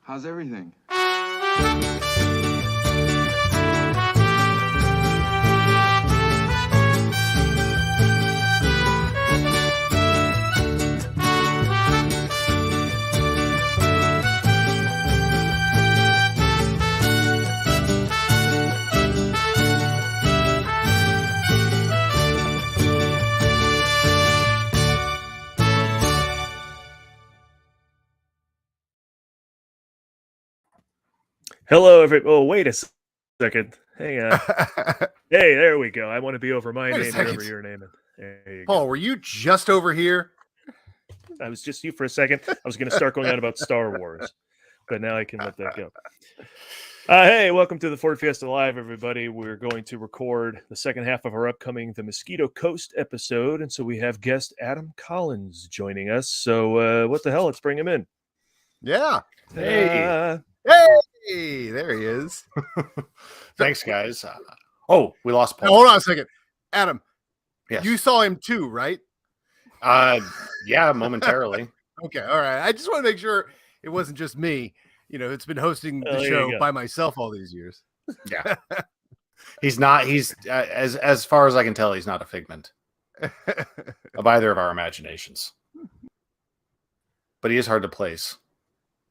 How's everything? Hello, oh, wait a second. Hang on. Hey, there we go. I want to be over my name and over your name. There you Paul, go. were you just over here? I was just you for a second. I was going to start going on about Star Wars, but now I can let that go. Hey, welcome to the Ford Fiesta Live, everybody. We're going to record the second half of our upcoming The Mosquito Coast episode, and so we have guest Adam Collins joining us. So what the hell? Let's bring him in. Yeah. Hey. Hey, there he is. Thanks, guys. We lost Paul. Now, hold on a second. Adam, yes. You saw him too, right? Yeah, momentarily. Okay, all right. I just want to make sure it wasn't just me. You know, it's been hosting the show by myself all these years. Yeah. He's as far as I can tell, he's not a figment of either of our imaginations. But he is hard to place.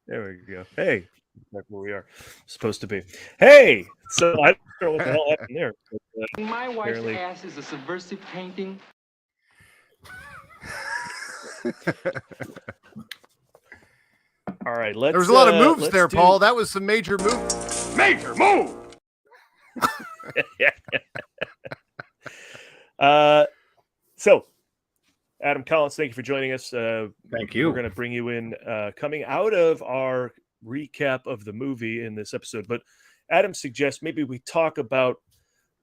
There we go. Hey, that's where we are supposed to be. Hey, so I don't know what the hell happened there. But, my wife's ass is a subversive painting. All right, let's. There was a lot of moves there, Paul. That was some major move. Major move. So, Adam Collins, thank you for joining us. Thank you. We're going to bring you in coming out of our recap of the movie in this episode. But Adam suggests maybe we talk about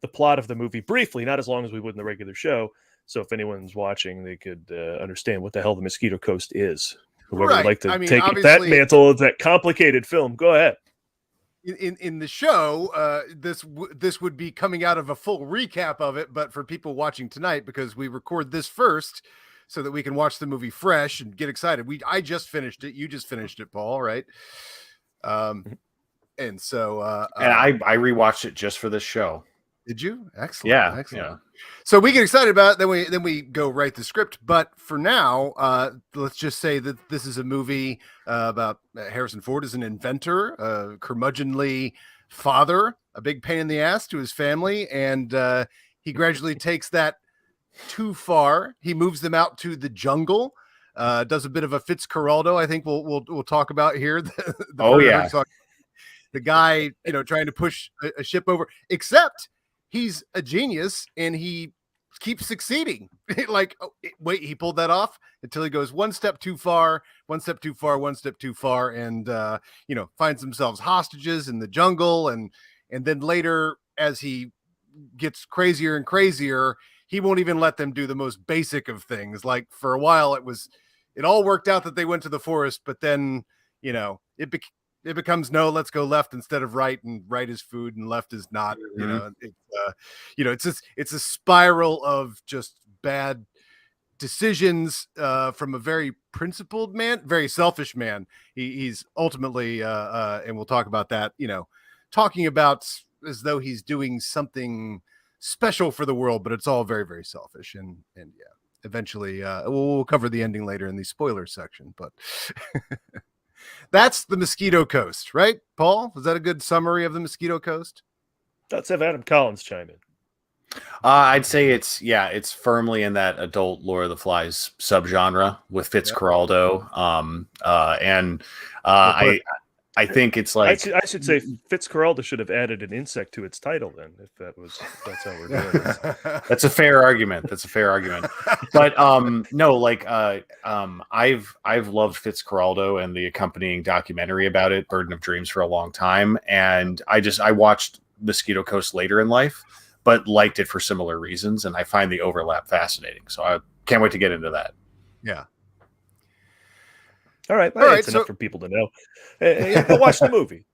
the plot of the movie briefly, not as long as we would in the regular show. So if anyone's watching, they could understand what the hell the Mosquito Coast is. Whoever would like to take that mantle of that complicated film, go ahead. In the show, this would be coming out of a full recap of it, but for people watching tonight, because we record this first so that we can watch the movie fresh and get excited. I just finished it. You just finished it, Paul, right? And so and I rewatched it just for this show. Did you? Excellent. Yeah. Excellent. Yeah. So we get excited about it, then we go write the script. But for now, let's just say that this is a movie about Harrison Ford as an inventor, a curmudgeonly father, a big pain in the ass to his family, and he gradually takes that too far. He moves them out to the jungle, does a bit of a Fitzcarraldo. I think we'll talk about here. The guy, trying to push a ship over, except he's a genius and he keeps succeeding. He pulled that off until he goes one step too far, one step too far, one step too far, and finds themselves hostages in the jungle. And then later, as he gets crazier and crazier, he won't even let them do the most basic of things. Like for a while, it all worked out that they went to the forest, but then it becomes no, let's go left instead of right, and right is food and left is not. It's a spiral of just bad decisions from a very principled man, very selfish man. He's ultimately, and we'll talk about that. Talking about as though he's doing something special for the world, but it's all very, very selfish. And yeah, eventually, we'll cover the ending later in the spoiler section, but. That's the Mosquito Coast, right, Paul? Was that a good summary of the Mosquito Coast? Let's have Adam Collins chime in. I'd say it's firmly in that adult Lord of the Flies subgenre with Fitzcarraldo. I think it's like I should say Fitzcarraldo should have added an insect to its title then, if that's how we're doing this. That's a fair argument. But I've loved Fitzcarraldo and the accompanying documentary about it, Burden of Dreams, for a long time, and I watched Mosquito Coast later in life, but liked it for similar reasons, and I find the overlap fascinating. So I can't wait to get into that. Yeah. All right, that's enough for people to know. Go watch the movie.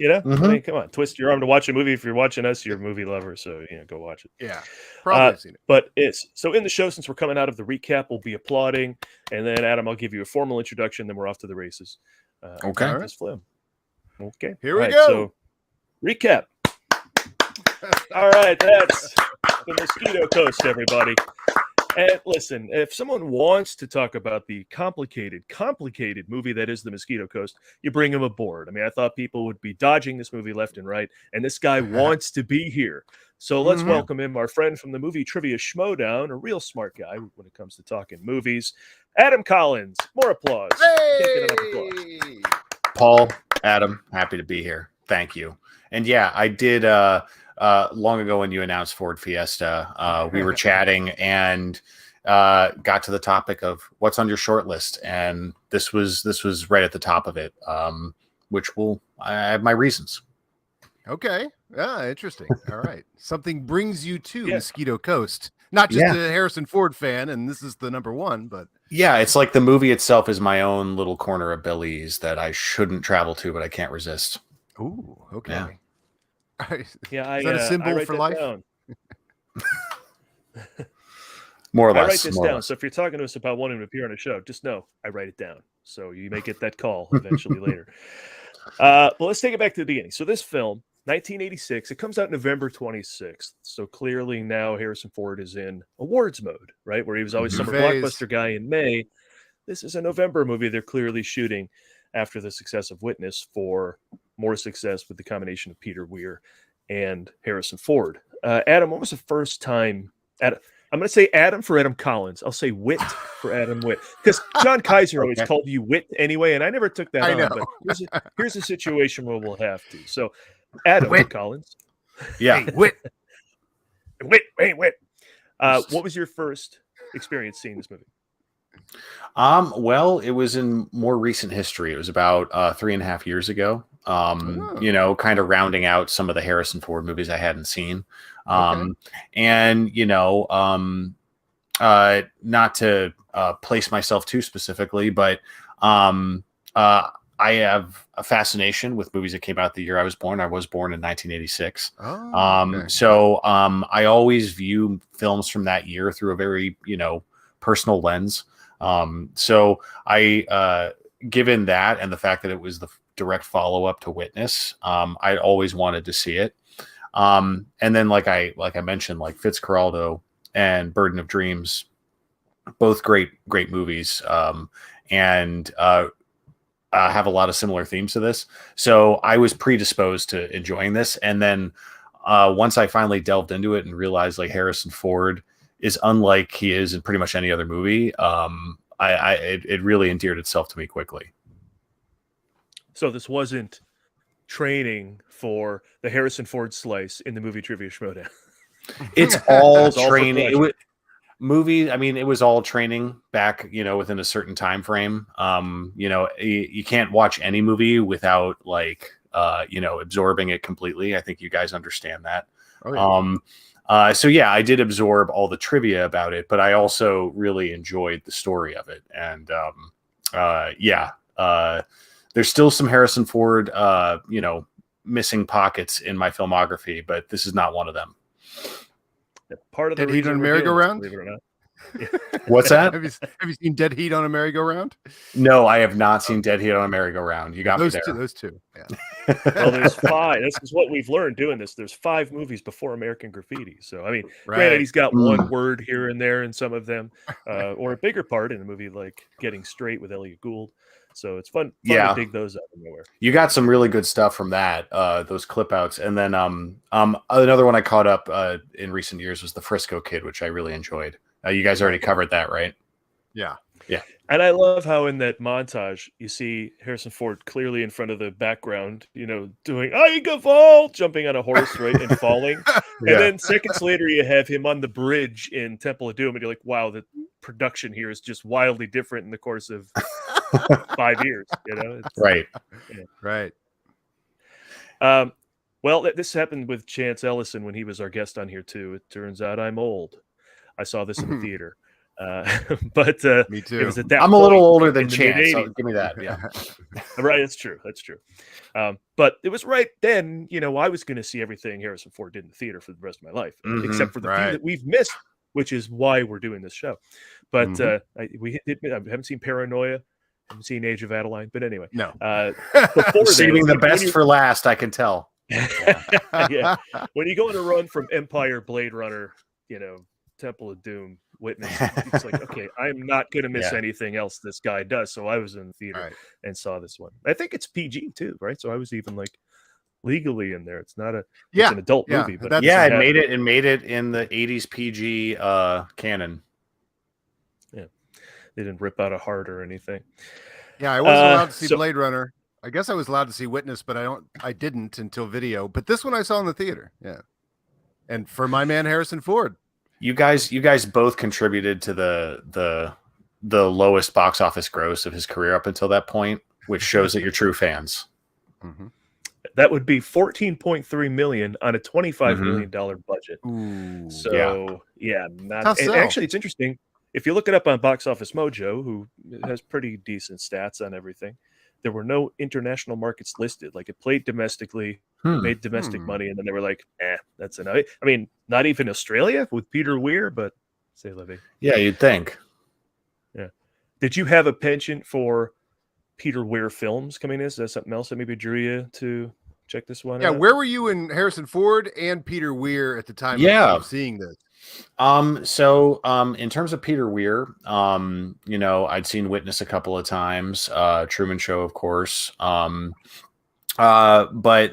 I mean, come on, twist your arm to watch a movie. If you're watching us, you're a movie lover, so go watch it. Yeah, probably seen it. But so in the show, since we're coming out of the recap, we'll be applauding, and then Adam, I'll give you a formal introduction. Then we're off to the races. Okay. This film. Okay. Here we All right, go. So recap. All right, that's the Mosquito Coast, everybody. And listen, if someone wants to talk about the complicated movie that is the Mosquito Coast, you bring him aboard. I mean, I thought people would be dodging this movie left and right, and this guy wants to be here. So let's welcome him, our friend from the Movie Trivia Schmoedown, a real smart guy when it comes to talking movies, Adam Collins. More applause. Can't get enough applause. Paul, Adam, happy to be here. Thank you. And yeah, I did long ago when you announced Ford Fiesta, we were chatting and got to the topic of what's on your short list, and this was right at the top of it, which I have my reasons. Okay. Yeah, interesting. All right. Something brings you to Mosquito Coast. Not just a Harrison Ford fan, and this is the number one, but yeah, it's like the movie itself is my own little corner of Belize that I shouldn't travel to, but I can't resist. Ooh, okay. Yeah. Is that a symbol for life? More or less. I write this down. So if you're talking to us about wanting to appear on a show, just know I write it down. So you may get that call eventually later. Well, let's take it back to the beginning. So this film, 1986, it comes out November 26th. So clearly now Harrison Ford is in awards mode, right? Where he was always summer blockbuster guy in May. This is a November movie they're clearly shooting after the success of Witness for more success with the combination of Peter Weir and Harrison Ford. Adam, what was the first time? I'm going to say Adam for Adam Collins. I'll say Wit for Adam Witt, because John Kaiser always called you Wit anyway, and I never took that on. Know. But here's a situation where we'll have to. So, Adam Collins. Yeah. Hey, Wit. Wit. What was your first experience seeing this movie? Well, it was in more recent history. It was about 3.5 years ago. You know, kind of rounding out some of the Harrison Ford movies I hadn't seen. And, you know, not to place myself too specifically, but I have a fascination with movies that came out the year I was born. I was born in 1986. So I always view films from that year through a very, you know, personal lens. So I, given that and the fact that it was the direct follow-up to Witness, I always wanted to see it. And then like I mentioned, like Fitzcarraldo and Burden of Dreams, both great movies, and have a lot of similar themes to this. So I was predisposed to enjoying this. And then once I finally delved into it and realized like Harrison Ford is unlike he is in pretty much any other movie, it really endeared itself to me quickly. So this wasn't training for the Harrison Ford slice in the Movie Trivia Schmoedown. It's all training. It was movie. I mean, it was all training back, you know, within a certain time frame. You know, you can't watch any movie without like, you know, absorbing it completely. I think you guys understand that. Oh, yeah. So yeah, I did absorb all the trivia about it, but I also really enjoyed the story of it. And there's still some Harrison Ford, you know, missing pockets in my filmography, but this is not one of them. Part of the Dead Heat on a Merry-Go-Round? Believe it or not. Yeah. What's that? Have you seen Dead Heat on a Merry-Go-Round? No, I have not seen Dead Heat on a Merry-Go-Round. You got me there. Those two. Yeah. Well, there's 5. This is what we've learned doing this. There's 5 movies before American Graffiti. So, I mean, granted, he's got one word here and there in some of them, or a bigger part in a movie like Getting Straight with Elliot Gould. So it's fun to dig those out of nowhere. You got some really good stuff from that, those clip outs. And then another one I caught up in recent years was the Frisco Kid, which I really enjoyed. You guys already covered that, right? Yeah. Yeah. And I love how in that montage you see Harrison Ford clearly in front of the background, you know, doing I can fall, jumping on a horse, right, and falling. And then seconds later you have him on the bridge in Temple of Doom, and you're like, wow, the production here is just wildly different in the course of 5 years, you know? Right. Yeah. Right. Well, this happened with Chance Ellison when he was our guest on here too. It turns out I'm old. I saw this in the theater. But me too. It was at that I'm point, a little older than Chance, so give me that. Yeah. Right, that's true. But it was right then, you know, I was going to see everything Harrison Ford did in the theater for the rest of my life, except for the few that we've missed, which is why we're doing this show. But I haven't seen Paranoia, Haven't seen Age of Adeline, but anyway. No. Before Saving then, the best for last, I can tell. yeah. When you go on a run from Empire, Blade Runner, Temple of Doom, Witness, it's like, okay, I'm not going to miss anything else this guy does. So I was in the theater and saw this one. I think it's PG too, right? So I was even like legally in there. It's not it's an adult movie, but it made it in the 80s PG canon. Yeah, they didn't rip out a heart or anything. Yeah, I wasn't allowed to see Blade Runner. I guess I was allowed to see Witness, but I didn't until video. But this one I saw in the theater. Yeah. And for my man Harrison Ford. You guys both contributed to the lowest box office gross of his career up until that point, which shows that you're true fans. Mm-hmm. That would be $14.3 million on a $25 million budget. Ooh, so not. Actually, it's interesting. If you look it up on Box Office Mojo, who has pretty decent stats on everything, there were no international markets listed. Like, it played domestically, made domestic money, and then they were like, that's enough. I mean, not even Australia with Peter Weir, but say Livy. Yeah, you'd think. Yeah. Did you have a penchant for Peter Weir films coming in? Is that something else that maybe drew you to check this one out? Yeah, where were you in Harrison Ford and Peter Weir at the time of seeing this? So in terms of Peter Weir, I'd seen Witness a couple of times, Truman Show, of course. But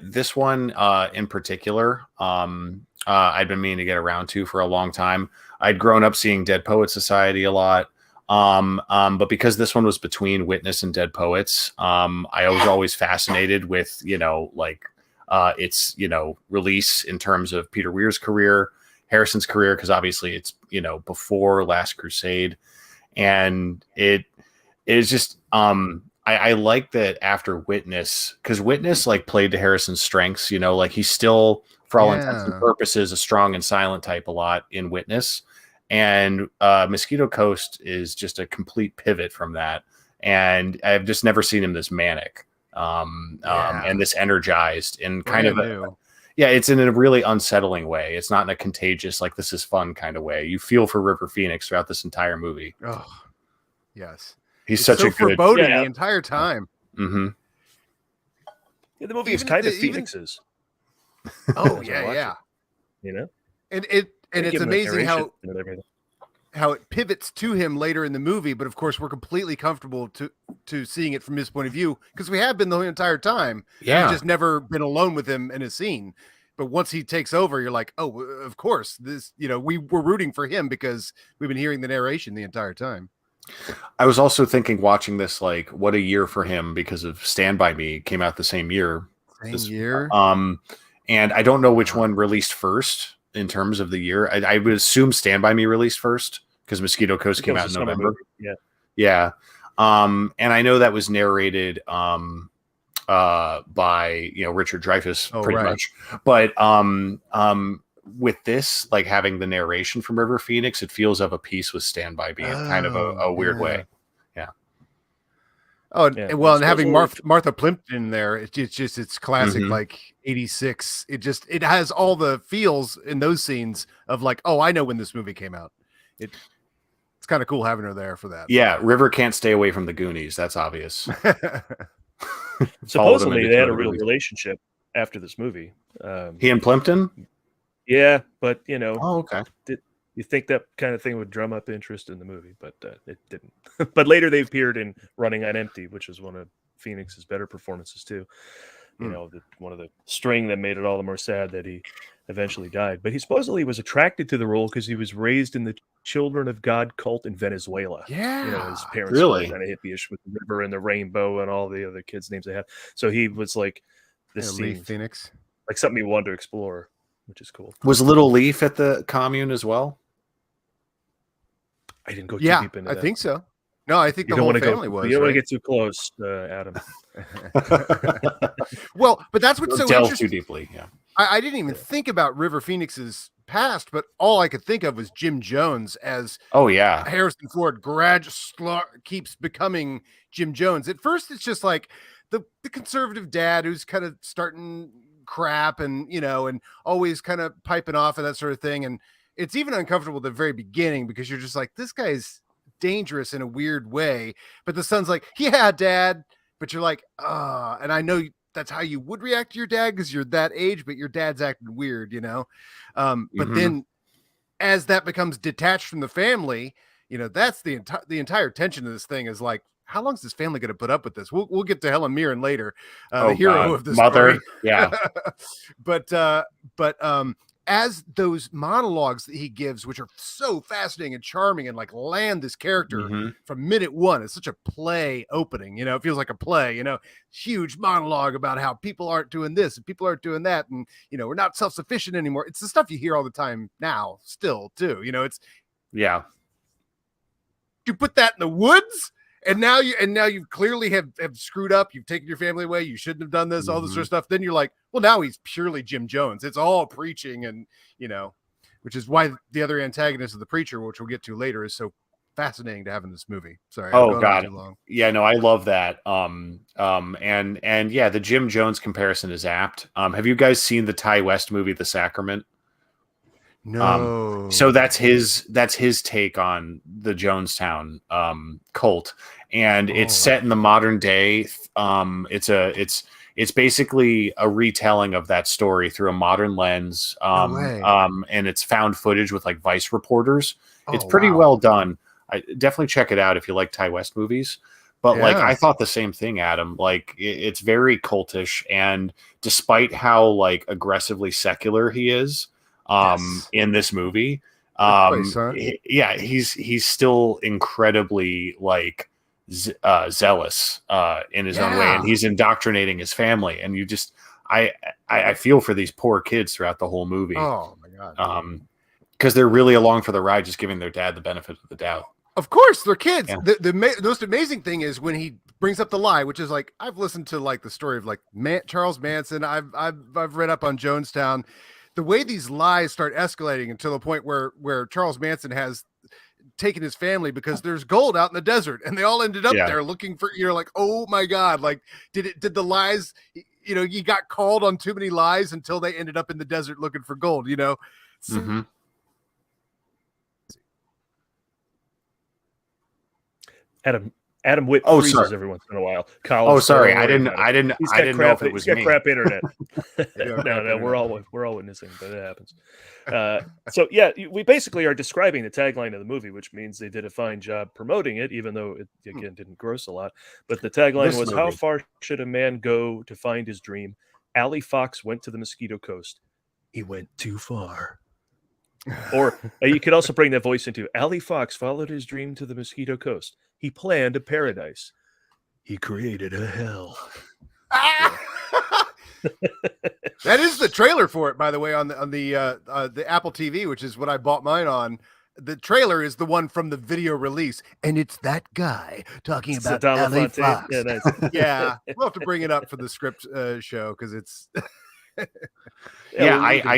this one in particular, I'd been meaning to get around to for a long time. I'd grown up seeing Dead Poets Society a lot. But because this one was between Witness and Dead Poets, I was always fascinated with, its, release in terms of Peter Weir's career, Harrison's career, because obviously it's, before Last Crusade. And it is just, I like that after Witness, because Witness played to Harrison's strengths, he's still, for all intents and purposes, a strong and silent type a lot in Witness. And Mosquito Coast is just a complete pivot from that. And I've just never seen him this manic and this energized and kind of it's in a really unsettling way. It's not in a contagious, this is fun kind of way. You feel for River Phoenix throughout this entire movie. Oh, yes. He's such a good foreboding the entire time. Mm-hmm. Yeah, the movie is kind of Phoenix's. Oh, yeah. And it's amazing how it pivots to him later in the movie, but of course we're completely comfortable to seeing it from his point of view because we have been the entire time. Yeah, we've just never been alone with him in a scene. But once he takes over, you're like, oh, of course, this. We were rooting for him because we've been hearing the narration the entire time. I was also thinking, watching this, what a year for him because of Stand By Me came out the same year. And I don't know which one released first. In terms of the year, I would assume Stand By Me released first because Mosquito Coast came out in November. Yeah. And I know that was narrated by Richard Dreyfuss pretty much. But with this, having the narration from River Phoenix, it feels of a piece with Stand By Me in kind of a weird way. Yeah. Oh, well, and having Martha Plimpton in there, it's classic, 86. It has all the feels in those scenes of I know when this movie came out. It's kind of cool having her there for that. Yeah, River can't stay away from the Goonies. That's obvious. Supposedly they had a real relationship after this movie. He and Plimpton? Yeah, but Oh, okay. You think that kind of thing would drum up interest in the movie, but it didn't. But later they appeared in Running on Empty, which is one of Phoenix's better performances too. One of the string that made it all the more sad that he eventually died. But he supposedly was attracted to the role because he was raised in the Children of God cult in Venezuela. Yeah, his parents were kind of hippie-ish with the river and the rainbow and all the other kids' names they had. So he was this scene, Phoenix, something he wanted to explore, which is cool. Was Little Leaf at the commune as well? I didn't go too deep into that. I think so. No, I think the whole family was. You don't want to get too close, Adam. Well, but that's what's so interesting. Too deeply, yeah. I didn't even think about River Phoenix's past, but all I could think of was Jim Jones as Harrison Ford keeps becoming Jim Jones. At first, it's just the conservative dad who's kind of starting crap and and always kind of piping off and that sort of thing. And it's even uncomfortable at the very beginning because you're just this guy's dangerous in a weird way. But the son's like, yeah, Dad. But you're like, and I know that's how you would react to your dad because you're that age, but your dad's acting weird, But then as that becomes detached from the family, that's the entire tension of this thing is like, how long is this family going to put up with this? We'll get to Helen Mirren later, the hero of the mother. story. Yeah. but as those monologues that he gives, which are so fascinating and charming and like land this character from minute one, it's such a play opening, it feels like a play, huge monologue about how people aren't doing this and people aren't doing that. And, we're not self-sufficient anymore. It's the stuff you hear all the time now still too, Yeah. You put that in the woods and now you clearly have screwed up. You've taken your family away. You shouldn't have done this, all this sort of stuff. Then you're like, well, now he's purely Jim Jones. It's all preaching and, which is why the other antagonist of the preacher, which we'll get to later, is so fascinating to have in this movie. Sorry. Oh God. Yeah, no, I love that. And yeah, the Jim Jones comparison is apt. Have you guys seen the Ty West movie, The Sacrament? No. So that's his take on the Jonestown cult, and it's set in the modern day. It's basically a retelling of that story through a modern lens. And it's found footage with like Vice reporters. It's pretty well done. I definitely check it out if you like Ty West movies. But like, I thought the same thing, Adam. Like, it's very cultish, and despite how like aggressively secular he is. In this movie, he's still incredibly like zealous in his own way, and he's indoctrinating his family. And you just, I feel for these poor kids throughout the whole movie. Oh my God! Because they're really along for the ride, just giving their dad the benefit of the doubt. Of course, they're kids. Yeah. The most amazing thing is when he brings up the lie, which is like, I've listened to like the story of like Charles Manson. I've read up on Jonestown. The way these lies start escalating until the point where Charles Manson has taken his family because there's gold out in the desert and they all ended up there looking for, like, oh my God, like did the lies, you got called on too many lies until they ended up in the desert looking for gold, Adam Witt freezes every once in a while. Sorry. I didn't know if it was me. He's got crap internet. No, we're all witnessing, but it happens. So yeah, we basically are describing the tagline of the movie, which means they did a fine job promoting it, even though it again didn't gross a lot. But the tagline was, "How far should a man go to find his dream? Allie Fox went to the Mosquito Coast. He went too far." Or you could also bring that voice into Allie Fox followed his dream to the Mosquito Coast. He planned a paradise. He created a hell. That is the trailer for it, by the way, on the Apple TV, which is what I bought mine on. The trailer is the one from the video release, and it's that guy talking about Allie Fox. Yeah, nice. Yeah, we'll have to bring it up for the script show because it's. I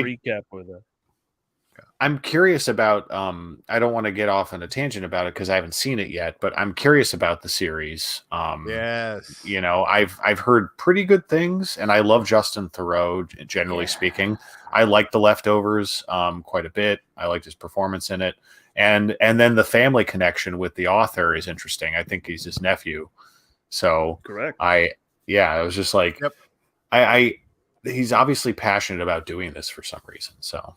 recap with that. I'm curious about I don't want to get off on a tangent about it because I haven't seen it yet, but I'm curious about the series. Yes. I've heard pretty good things, and I love Justin Theroux, generally speaking. I like The Leftovers quite a bit. I liked his performance in it. And then the family connection with the author is interesting. I think he's his nephew. So correct. I was just like, he's obviously passionate about doing this for some reason. So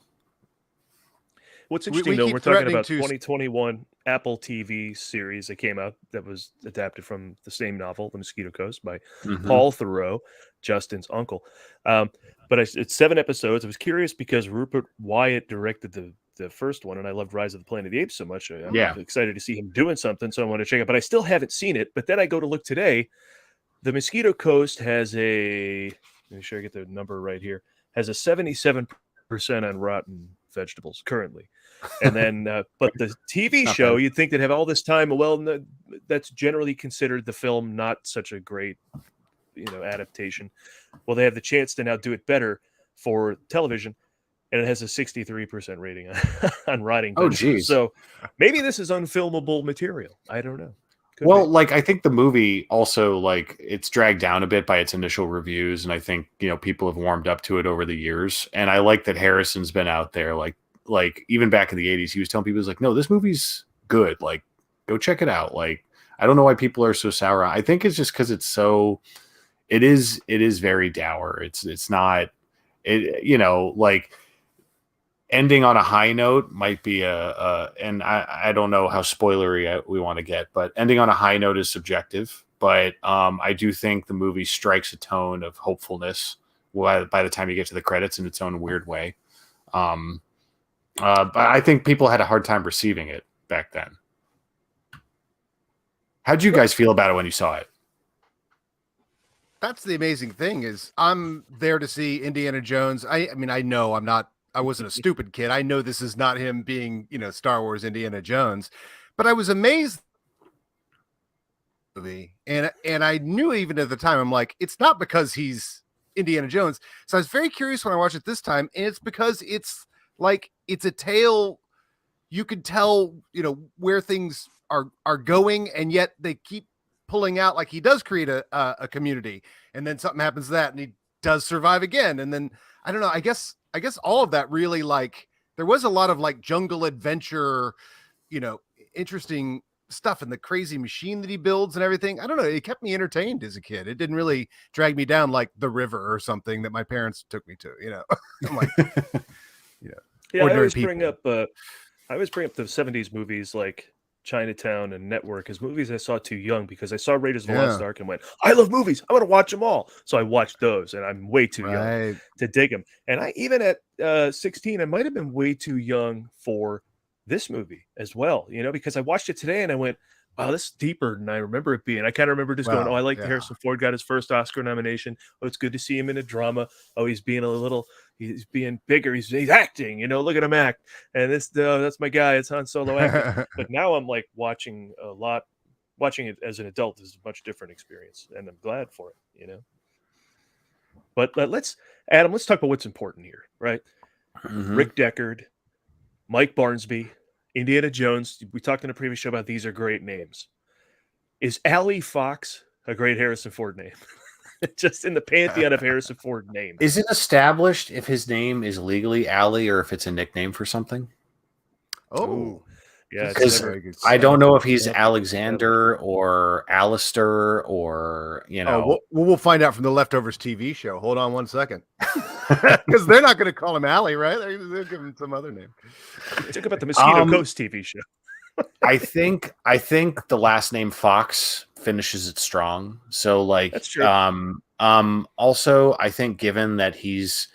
what's interesting, though, we're talking about 2021 Apple TV series that came out that was adapted from the same novel, The Mosquito Coast, by Paul Theroux, Justin's uncle. But it's 7 episodes. I was curious because Rupert Wyatt directed the first one, and I loved Rise of the Planet of the Apes so much. I'm excited to see him doing something, so I want to check it. But I still haven't seen it. But then I go to look today. The Mosquito Coast has a, make sure I get the number right here, has a 77% on Rotten Vegetables currently. And then but the TV show, you'd think they'd have all this time. Well, that's generally considered the film not such a great adaptation. Well, they have the chance to now do it better for television, and it has a 63% rating on Rotten Vegetables. Oh geez. So maybe this is unfilmable material. I don't know. Could well, be. Like I think the movie also, like, it's dragged down a bit by its initial reviews, and I think people have warmed up to it over the years. And I like that Harrison's been out there, like even back in the 80s, he was telling people, he was like, no, this movie's good. Like, go check it out. Like, I don't know why people are so sour. I think it's just because it is very dour. It's not, like, ending on a high note might be and I don't know how spoilery we want to get, but ending on a high note is subjective. But I do think the movie strikes a tone of hopefulness by the time you get to the credits in its own weird way. But I think people had a hard time receiving it back then. How'd you guys feel about it when you saw it? That's the amazing thing is I'm there to see Indiana Jones. I mean, I know I wasn't a stupid kid. I know this is not him being, Star Wars Indiana Jones, but I was amazed. And I knew even at the time, I'm like, it's not because he's Indiana Jones. So I was very curious when I watched it this time, and it's because it's a tale. You could tell, where things are going, and yet they keep pulling out. Like, he does create a community, and then something happens to that, and he does survive again. And then I don't know. I guess all of that really, like, there was a lot of like jungle adventure, interesting stuff, and the crazy machine that he builds and everything. I don't know. It kept me entertained as a kid. It didn't really drag me down like The River or something that my parents took me to. I'm like, yeah. I always bring up the '70s movies like Chinatown and Network as movies I saw too young, because I saw Raiders of the Lost Ark and went, I love movies, I want to watch them all. So I watched those, and I'm way too young to dig them. And I even at 16, I might have been way too young for this movie as well, because I watched it today and I went, wow, this is deeper than I remember it being. I kind of remember just going, I like Harrison Ford got his first Oscar nomination. Oh, it's good to see him in a drama. Oh, he's being he's being bigger. He's acting, look at him act. And that's my guy. It's Han Solo acting. But now I'm like watching it as an adult is a much different experience, and I'm glad for it, But Adam, let's talk about what's important here, right? Mm-hmm. Rick Deckard, Mike Barnsby, Indiana Jones. We talked in a previous show about these are great names. Is Allie Fox a great Harrison Ford name? Just in the pantheon of Harrison Ford names. Is it established if his name is legally Allie or if it's a nickname for something? Oh, yeah. Because I don't know if he's Alexander or Alistair or, we'll find out from the Leftovers TV show. Hold on one second. Because they're not going to call him Allie, right? They'll give him some other name. Talk about the Mosquito Coast TV show. I think the last name Fox finishes it strong. So like, that's true. Also, I think given that he's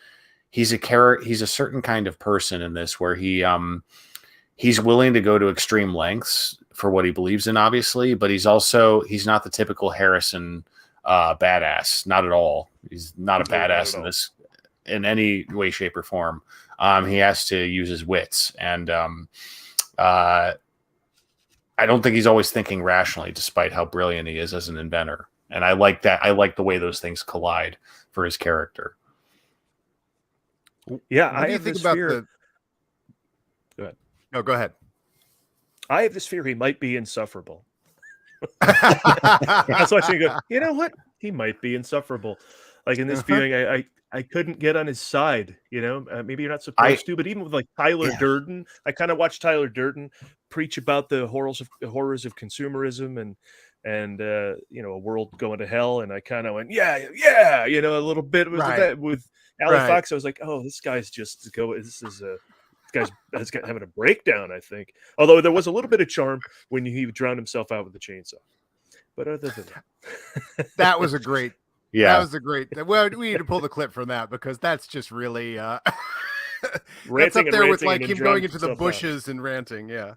a certain kind of person in this, where he's willing to go to extreme lengths for what he believes in, obviously, but he's not the typical Harrison badass. Not at all. He's not a badass in this in any way, shape, or form. He has to use his wits, and I don't think he's always thinking rationally, despite how brilliant he is as an inventor. And I like that. I like the way those things collide for his character. Yeah, I think about the. Go ahead. No, go ahead. I have this fear he might be insufferable. That's why I go, you know what? He might be insufferable. Like in this viewing, I couldn't get on his side, maybe you're not supposed to, but even with like Tyler Durden, I kind of watched Tyler Durden preach about the horrors of consumerism and a world going to hell. And I kind of went, a little bit with Allie Fox. I was like, oh, this guy's having a breakdown, I think. Although there was a little bit of charm when he drowned himself out with the chainsaw. But other than that, that was a great. Yeah, that was a great. Well, we need to pull the clip from that because that's just really that's up there with like him going into the bushes and ranting. Yeah,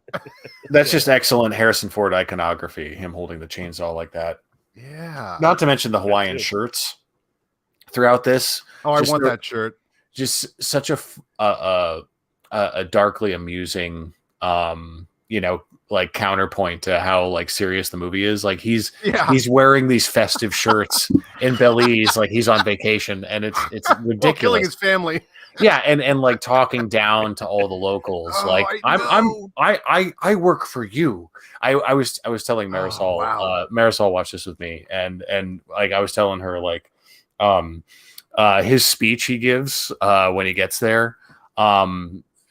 that's just excellent Harrison Ford iconography. Him holding the chainsaw like that. Yeah. Not to mention the Hawaiian shirts throughout this. Oh, I want that shirt. Just such a darkly amusing, like counterpoint to how like serious the movie is. Like he's wearing these festive shirts in Belize, like he's on vacation, and it's ridiculous. While killing his family. Yeah, and like talking down to all the locals. Like I work for you. I was telling Marisol. Marisol watched this with me, and like I was telling her like his speech he gives when he gets there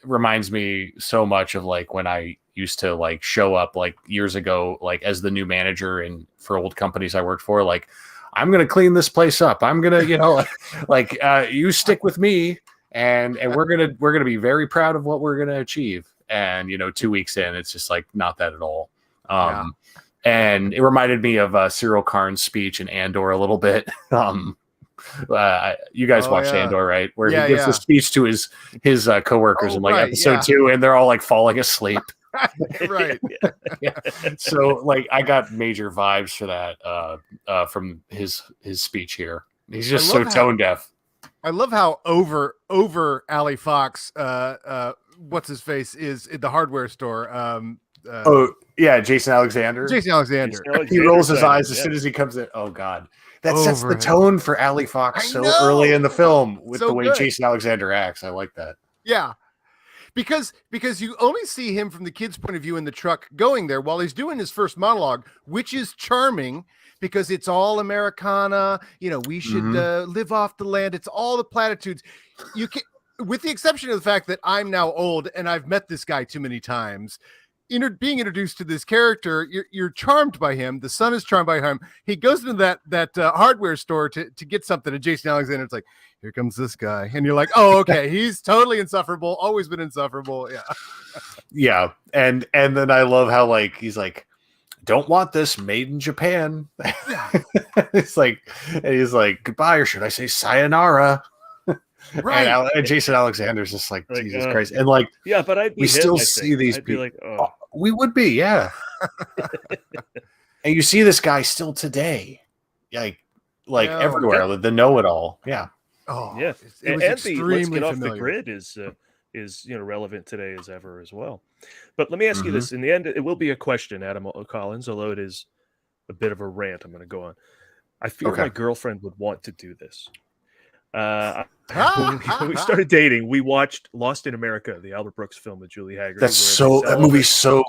reminds me so much of like when I used to like show up like years ago, like as the new manager and for old companies I worked for, like, I'm going to clean this place up. I'm going to, like, you stick with me and we're going to be very proud of what we're going to achieve. And, 2 weeks in, it's just like, not that at all. And it reminded me of Cyril Karn's speech in Andor a little bit. You guys watched Andor, right? Where he gives the speech to his coworkers in like episode 2, and they're all like falling asleep. Right. So like I got major vibes for that from his speech here. He's just so tone deaf. I love how over Ali Fox, what's his face, is in the hardware store. Jason Alexander. He rolls his eyes as soon as he comes in. Oh God. That sets the tone for Ali Fox so early in the film with the way Jason Alexander acts. I like that. Yeah. Because you only see him from the kid's point of view in the truck going there while he's doing his first monologue, which is charming because it's all Americana. We should live off the land. It's all the platitudes. You can, with the exception of the fact that I'm now old and I've met this guy too many times. Being introduced to this character, you're charmed by him. The son is charmed by him. He goes into that hardware store to get something, and Jason Alexander's like, "Here comes this guy," and you're like, "Oh, okay, he's totally insufferable. Always been insufferable." Yeah, and then I love how like he's like, "Don't want this, made in Japan." It's like, and he's like, "Goodbye," or should I say sayonara? Right. And Jason Alexander's just like Jesus Christ, and like, but we still see these people. Like, oh. We would be, yeah. And you see this guy still today, like everywhere. The know-it-all, yeah. Oh, yeah. It was and extremely let's get off familiar. the grid is relevant today as ever as well. But let me ask you this: in the end, it will be a question, Adam Collins, although it is a bit of a rant. I'm going to go on. I feel my girlfriend would want to do this. When we started dating, we watched Lost in America, the Albert Brooks film with Julie Haggard. That movie's so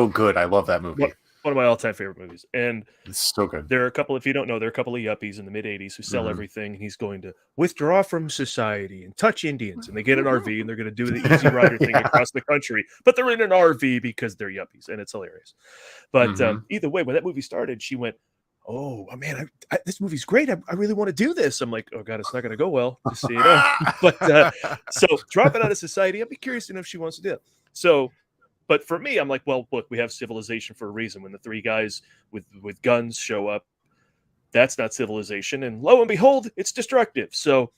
good. I love that movie. One of my all-time favorite movies. And it's so good. There are a couple, if you don't know, there are a couple of yuppies in the mid-'80s who sell everything, and he's going to withdraw from society and touch Indians. And they get an RV, and they're going to do the Easy Rider thing across the country. But they're in an RV because they're yuppies, and it's hilarious. But either way, when that movie started, she went, "Oh man, this movie's great. I really want to do this." I'm like, "Oh God, it's not going to go well." Just so you know. But so drop it out of society. I'd be curious to know if she wants to do it. So, but for me, I'm like, well, look, we have civilization for a reason. When the three guys with guns show up, that's not civilization, and lo and behold, it's destructive. So,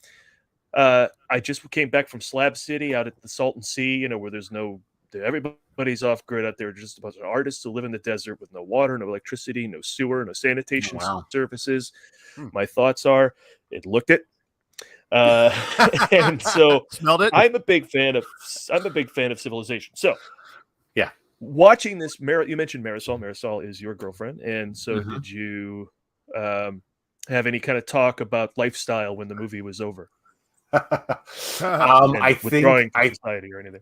I just came back from Slab City out at the Salton Sea, where there's everybody's off grid out there. Just a bunch of artists who live in the desert with no water, no electricity, no sewer, no sanitation services. My thoughts are, it looked it. And so smelled it. I'm a big fan of civilization. So watching this, you mentioned Marisol. Marisol is your girlfriend. And so did you have any kind of talk about lifestyle when the movie was over? I think society or anything.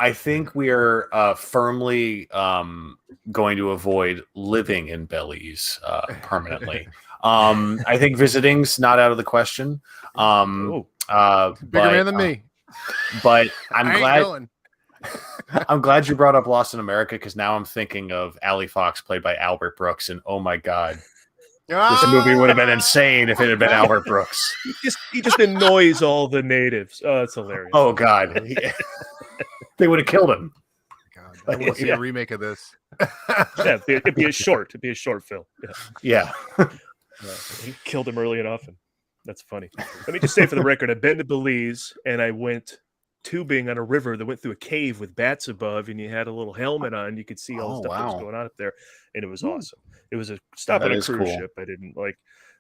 I think we are firmly going to avoid living in Belize permanently. I think visiting's not out of the question. Bigger man than me. But I'm glad you brought up Lost in America, because now I'm thinking of Ali Fox played by Albert Brooks, and oh my God. This movie would have been insane if it had been Albert Brooks. He just annoys all the natives. Oh, it's hilarious. Oh God. They would have killed him. God, I want to see a remake of this. It'd be a short film. Yeah. He killed him early and often. That's funny. Let me just say for the record, I've been to Belize and I went tubing on a river that went through a cave with bats above, and you had a little helmet on. You could see all the stuff that was going on up there, and it was awesome. It was a stop on a cruise ship. I didn't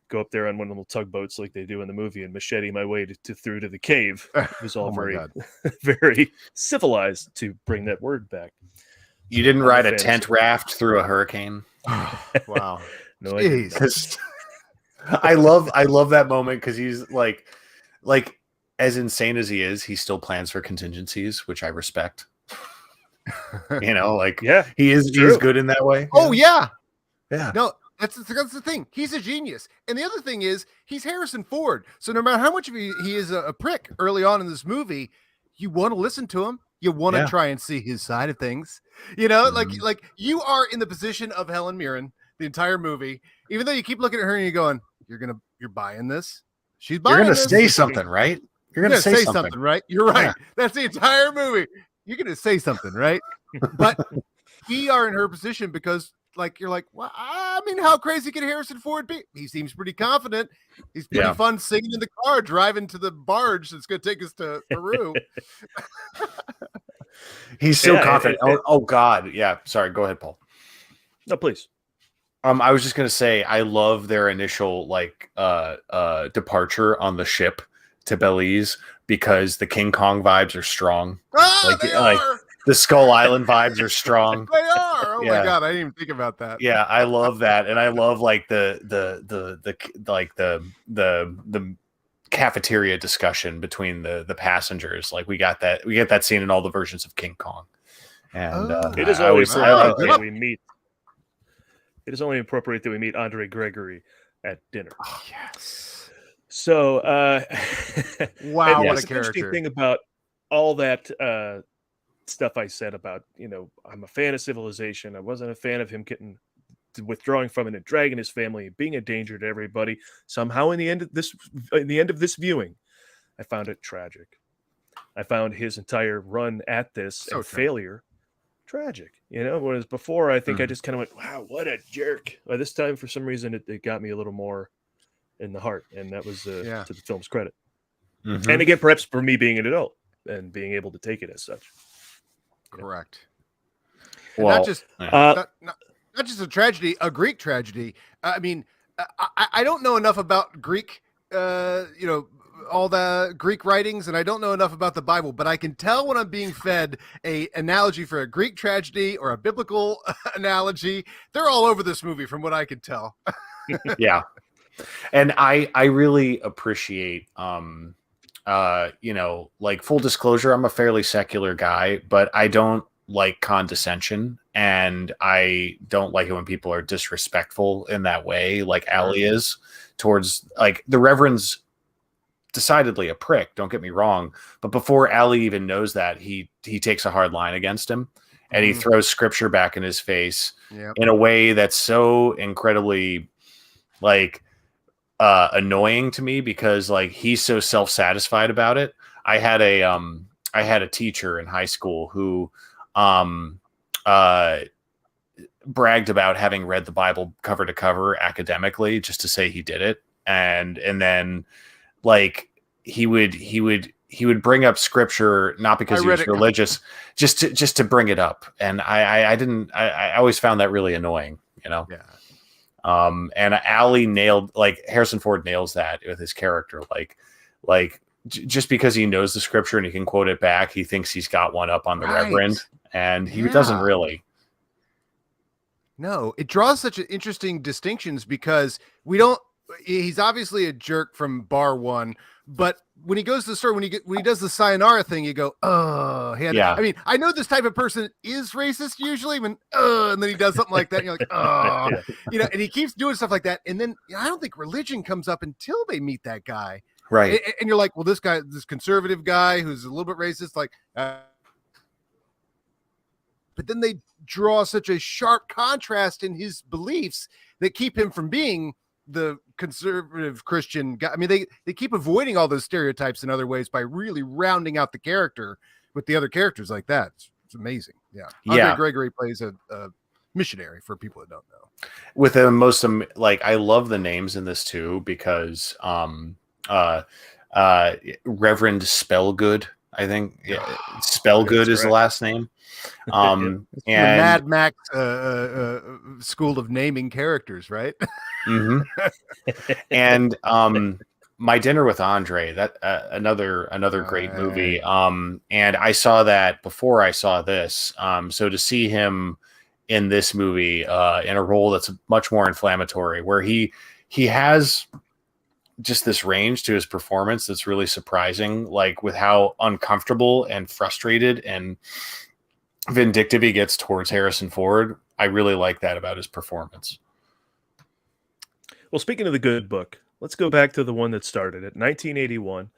go up there on one of the little tugboats like they do in the movie and machete my way through to the cave. It was all very civilized, to bring that word back. You didn't ride a tent raft through a hurricane? Wow. No, I love that moment, because he's like as insane as he is, he still plans for contingencies, which I respect. He's good in that way. Oh yeah. No, that's the thing. He's a genius. And the other thing is, he's Harrison Ford. So no matter how much of he is a prick early on in this movie, you want to listen to him. You want to Yeah. try and see his side of things, like you are in the position of Helen Mirren the entire movie, even though you keep looking at her and you're going, you're buying this. She's buying You're gonna this. say something, right? You're gonna say something, right? You're right. Yeah. That's the entire movie. You're gonna say something, right? But we are in her position because, like, you're like, well, I mean, how crazy can Harrison Ford be? He seems pretty confident. He's pretty fun singing in the car, driving to the barge that's going to take us to Peru. He's so confident. Oh God. Yeah. Sorry. Go ahead, Paul. No, please. I was just gonna say I love their initial departure on the ship to Belize because the King Kong vibes are strong. They are. The Skull Island vibes are strong. They are. Oh my God, I didn't even think about that. Yeah, I love that, and I love the cafeteria discussion between the passengers. Like we get that scene in all the versions of King Kong, and it is always appropriate we meet. It is only appropriate that we meet Andre Gregory at dinner. Oh, yes. So, wow, what a interesting character! Thing about all that stuff I said about, I'm a fan of Civilization. I wasn't a fan of him withdrawing from it and dragging his family, being a danger to everybody. Somehow, in the end of this viewing, I found it tragic. I found his entire run at this and failure tragic. Whereas before, I think I just kind of went, "Wow, what a jerk!" But this time, for some reason, it got me a little more in the heart, and that was to the film's credit. Mm-hmm. And again, perhaps for me being an adult and being able to take it as such. Correct. Well, not just a tragedy, a Greek tragedy. I mean, I don't know enough about Greek, all the Greek writings, and I don't know enough about the Bible, but I can tell when I'm being fed a analogy for a Greek tragedy or a biblical analogy. They're all over this movie from what I can tell. Yeah. And I really appreciate, full disclosure, I'm a fairly secular guy, but I don't like condescension, and I don't like it when people are disrespectful in that way, like Allie is towards, the Reverend's decidedly a prick, don't get me wrong, but before Allie even knows that, he takes a hard line against him, and he throws scripture back in his face in a way that's so incredibly annoying to me, because he's so self-satisfied about it. I had a teacher in high school who bragged about having read the Bible cover to cover academically just to say he did it, and then he would bring up scripture not because he was religious, just to bring it up, and I always found that really annoying, Yeah. And Allie Harrison Ford nails that with his character, just because he knows the scripture and he can quote it back, he thinks he's got one up on the Reverend, and he doesn't really. No, it draws such interesting distinctions because he's obviously a jerk from bar one, but when he goes to the store, when he does the sayonara thing, you go, oh, I mean, I know this type of person is racist usually and then he does something like that. And you're like, oh, and he keeps doing stuff like that. And then I don't think religion comes up until they meet that guy. Right. And you're like, well, this conservative guy who's a little bit racist, but then they draw such a sharp contrast in his beliefs that keep him from being the conservative Christian guy. I mean, they keep avoiding all those stereotypes in other ways by really rounding out the character with the other characters like that. It's amazing. Yeah. Andre Gregory plays a missionary, for people that don't know. With the most, I love the names in this too, because Reverend Spellgood, I think. Yeah, Spellgood is the last name. And the Mad Max school of naming characters, right? Mm-hmm. And My Dinner with Andre, that another great movie. And I saw that before I saw this. So to see him in this movie in a role that's much more inflammatory, where he has just this range to his performance that's really surprising, with how uncomfortable and frustrated and vindictive he gets towards Harrison Ford. I really like that about his performance. Well, speaking of the good book, let's go back to the one that started it, 1981.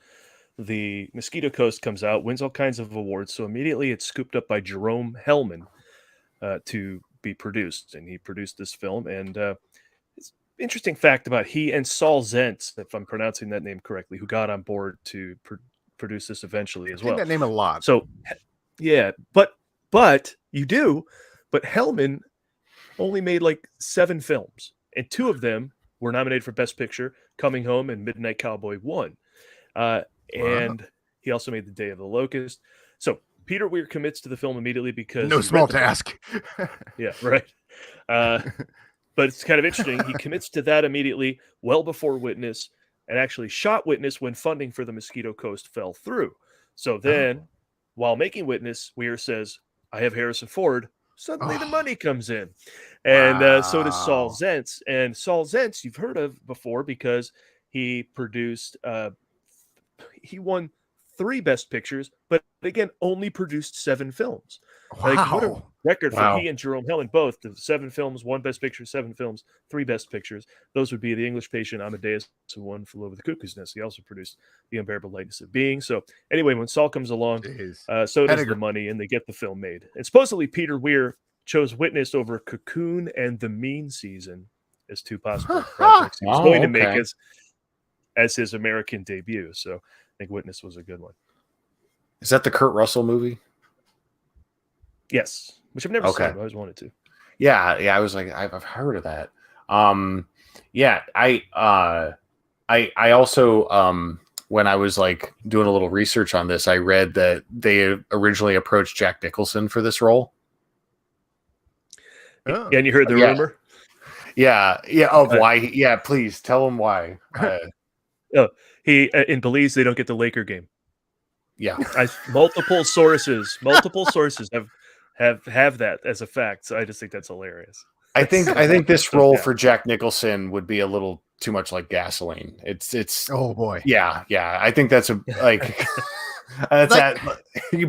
the Mosquito Coast comes out, wins all kinds of awards. So immediately it's scooped up by Jerome Hellman to be produced. And he produced this film. And it's an interesting fact about he and Saul Zentz, if I'm pronouncing that name correctly, who got on board to produce this eventually as I think well. that name a lot. So, yeah, but you do. But Hellman only made like 7 films, and 2 of them were nominated for Best Picture. Coming Home and Midnight Cowboy won. And he also made The Day of the Locust. So Peter Weir commits to the film immediately because No small task. Yeah, right. But it's kind of interesting. He commits to that immediately, well before Witness, and actually shot Witness when funding for the Mosquito Coast fell through. So then, while making Witness, Weir says, I have Harrison Ford. Suddenly the money comes in. And so does Saul Zentz. And Saul Zentz, you've heard of before because he produced, he won 3 Best Pictures, but again, only produced 7 films. Wow. Like, what a record for Wow. he and Jerome Hellman both. The 7 films, 1 Best Picture, 7 films, 3 Best Pictures. Those would be The English Patient, Amadeus, and One Flew Over the Cuckoo's Nest. He also produced The Unbearable Lightness of Being. So anyway, when Saul comes along, so does the money, and they get the film made. And supposedly Peter Weir chose Witness over Cocoon and The Mean Season as 2 possible projects he was going to make as his American debut. So I think Witness was a good one. Is that the Kurt Russell movie? Yes, which I've never seen. I always wanted to. Yeah. I was like, I've heard of that. Yeah. I also when I was like doing a little research on this, I read that they originally approached Jack Nicholson for this role. Oh. Yeah, and you heard the rumor? Yeah. Why? Yeah, please tell him why. He in Belize they don't get the Laker game. Yeah, multiple sources have that as a fact. So I just think that's hilarious. I think this role for Jack Nicholson would be a little too much like gasoline. It's oh boy. Yeah. I think that's you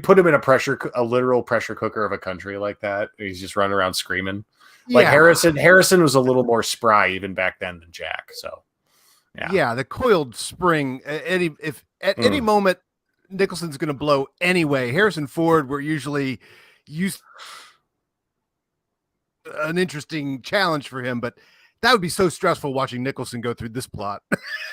put him in a literal pressure cooker of a country like that. He's just running around screaming. Like Harrison was a little more spry even back then than Jack. So yeah, the coiled spring. If at any moment Nicholson's going to blow anyway, Harrison Ford were usually used an interesting challenge for him, but that would be so stressful watching Nicholson go through this plot.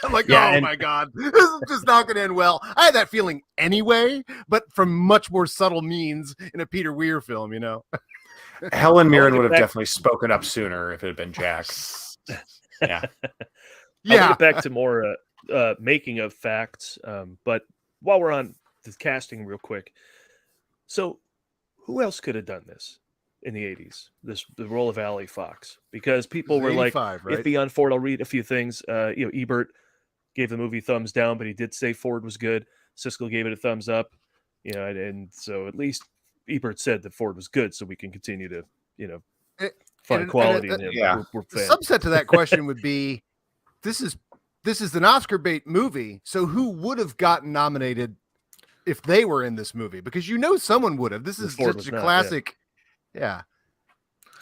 I'm like, my God, this is just not going to end well. I had that feeling anyway, but from much more subtle means in a Peter Weir film, you know. Helen Mirren would have definitely spoken up sooner if it had been Jack. Yeah. I'll get back to more making of facts, but while we're on the casting real quick, so who else could have done this in the 80s, the role of Allie Fox? Because people were like, right? If beyond Ford, I'll read a few things. Ebert gave the movie thumbs down, but he did say Ford was good. Siskel gave it a thumbs up, and so at least Ebert said that Ford was good, so we can continue to, find quality in him. Yeah. The subset to that question would be, this is an Oscar bait movie, so who would have gotten nominated if they were in this movie? Because someone would have. This is such a classic. Yeah.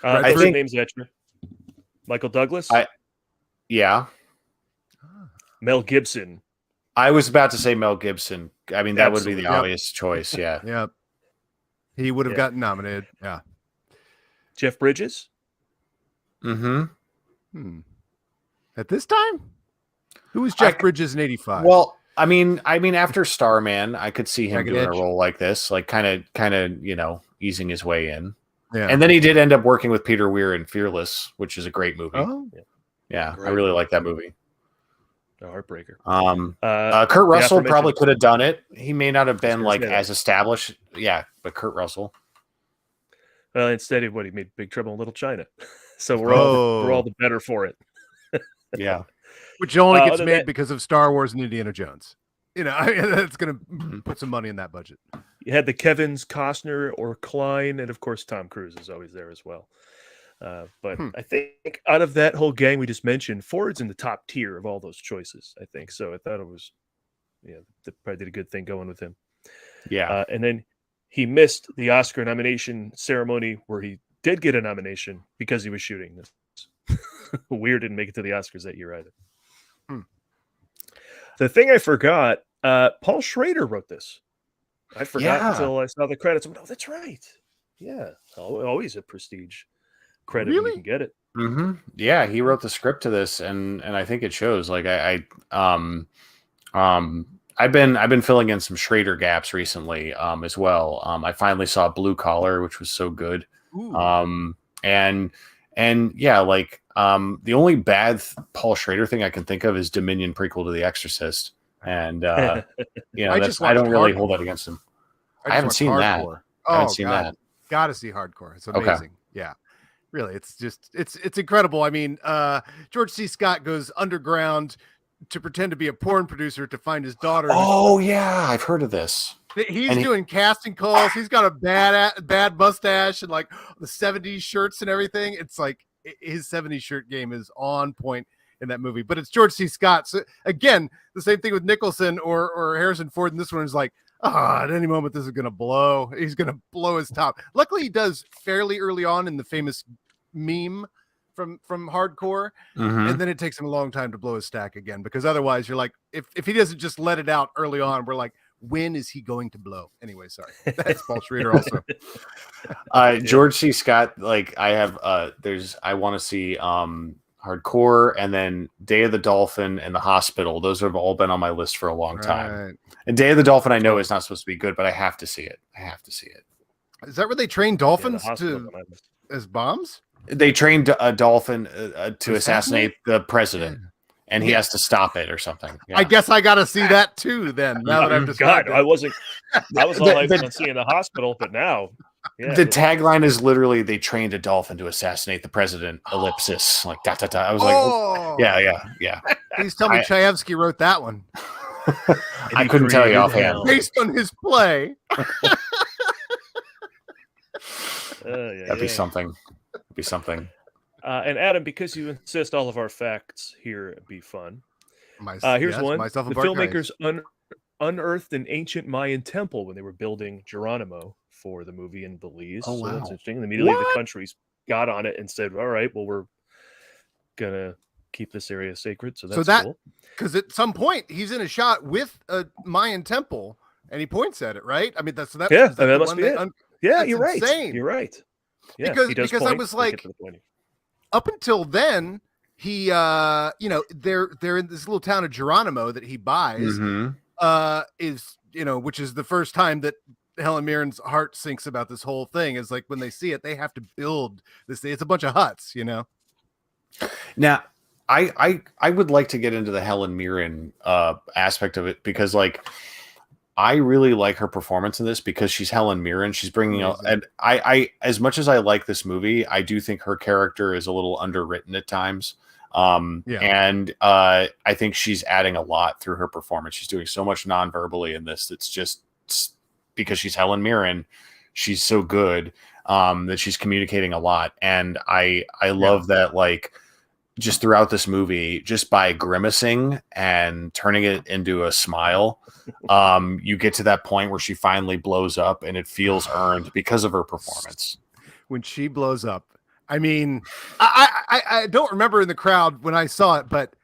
I think names Etcher. Michael Douglas. Mel Gibson. I was about to say Mel Gibson. I mean, that would be the obvious choice. Yeah. Yep. He would have gotten nominated. Yeah. Jeff Bridges. At this time, who was Jeff Bridges in '85? Well, I mean, after Starman, I could see him doing a role like this, like kind of, easing his way in. Yeah. And then he did end up working with Peter Weir in Fearless, which is a great movie. Oh, yeah, I really like that movie. A heartbreaker. Kurt Russell probably could have done it. He may not have been as established. Yeah, but Kurt Russell. Well, instead of he made Big Trouble in Little China. So we're all the better for it. Yeah. Which only gets made because of Star Wars and Indiana Jones. That's going to put some money in that budget. You had the Kevins, Costner, or Klein, and of course Tom Cruise is always there as well. But I think out of that whole gang we just mentioned, Ford's in the top tier of all those choices, I think. So I thought it was, they probably did a good thing going with him. Yeah. And then he missed the Oscar nomination ceremony where he did get a nomination because he was shooting this. Weir didn't make it to the Oscars that year either. The thing I forgot Paul Schrader wrote this. I forgot until I saw the credits. Oh, that's right. Yeah, always a prestige credit when you can get it. Mm-hmm. Yeah, he wrote the script to this, and I think it shows. Like I've been filling in some Schrader gaps recently, as well. I finally saw Blue Collar, which was so good. And yeah, like the only bad Paul Schrader thing I can think of is Dominion prequel to The Exorcist, and you know, I don't really hold that against him. I haven't seen that. I haven't seen that. Gotta see Hardcore. It's amazing. Okay. Yeah. Really, it's just it's incredible. I mean, George C. Scott goes underground to pretend to be a porn producer to find his daughter. Oh yeah, I've heard of this. He's doing casting calls. He's got a bad mustache and like the 70s shirts and everything. It's like his 70s shirt game is on point in that movie. But it's George C. Scott. So again, the same thing with Nicholson or Harrison Ford. And this one is like, at any moment this is gonna blow. He's gonna blow his top. Luckily, he does fairly early on in the famous meme from Hardcore, and then it takes him a long time to blow his stack again, because otherwise you're like, if he doesn't just let it out early on, we're like, when is he going to blow? Anyway, sorry. That's Paul Schrader also. George C. Scott, like I have I want to see Hardcore, and then Day of the Dolphin and The Hospital. Those have all been on my list for a long time. And Day of the Dolphin I know is not supposed to be good, but I have to see it. Is that where they train dolphins as bombs? They trained a dolphin to assassinate the president, and he has to stop it or something. Yeah. I guess I got to see that too. Then now that I've described it. I was all hyped on seeing The Hospital, but now the tagline is literally "They trained a dolphin to assassinate the president." Ellipsis, like da da da. I was like, yeah. Please tell me Chayefsky wrote that one. I couldn't tell you offhand. Based on his play. That'd be something. And Adam, because you insist all of our facts here be fun, here's one. The filmmakers unearthed an ancient Mayan temple when they were building Geronimo for the movie in Belize. Oh, wow. So that's interesting. And immediately the countries got on it and said, all right, well, we're going to keep this area sacred. So that's cool. Because at some point, he's in a shot with a Mayan temple, and he points at it, right? I mean, that must be it. Yeah, you're right. Insane. You're right. Yeah, because I was like, up until then, he, they're in this little town of Geronimo that he buys, which is the first time that Helen Mirren's heart sinks about this whole thing. Is like when they see it, they have to build this thing. It's a bunch of huts, Now, I would like to get into the Helen Mirren aspect of it, because like I really like her performance in this, because she's Helen Mirren. She's bringing out, and I as much as I like this movie, I do think her character is a little underwritten at times. And I think she's adding a lot through her performance. She's doing so much non-verbally in this. It's just because she's Helen Mirren, she's so good that she's communicating a lot. And I love that, like, just throughout this movie, just by grimacing and turning it into a smile, you get to that point where she finally blows up, and it feels earned because of her performance. When she blows up, I mean, I don't remember in the crowd when I saw it, but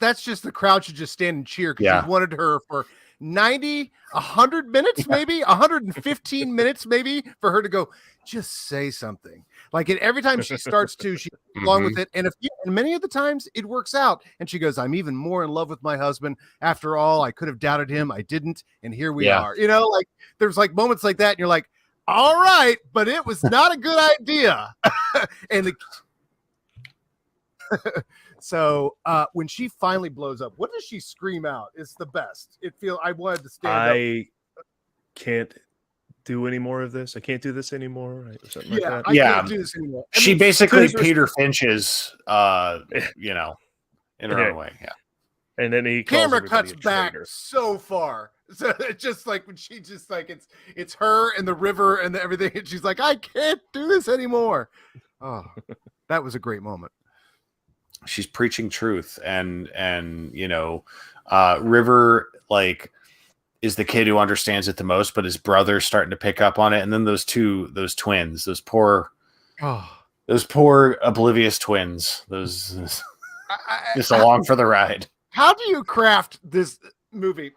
that's just the crowd should just stand and cheer, because we wanted her for 90, 100 minutes, maybe 115 minutes, maybe, for her to go, just say something. Like, every time she starts to, she goes along with it. And many of the times it works out. And she goes, I'm even more in love with my husband. After all, I could have doubted him. I didn't. And here we are. Like, there's like moments like that. And you're like, all right, but it was not a good idea. So when she finally blows up, what does she scream out? It's the best. I wanted to stand up. I can't do any more of this. I can't do this anymore. Or something like that. I can't do this anymore. She basically Peter Finch's, in her own way. Yeah. And then he camera cuts back so far. So it's just like when she just like it's her and the river and everything, and she's like, I can't do this anymore. Oh, that was a great moment. She's preaching truth, and River, like, is the kid who understands it the most, but his brother's starting to pick up on it. And then those twins, those poor oblivious twins, just along for the ride. How do you craft this movie.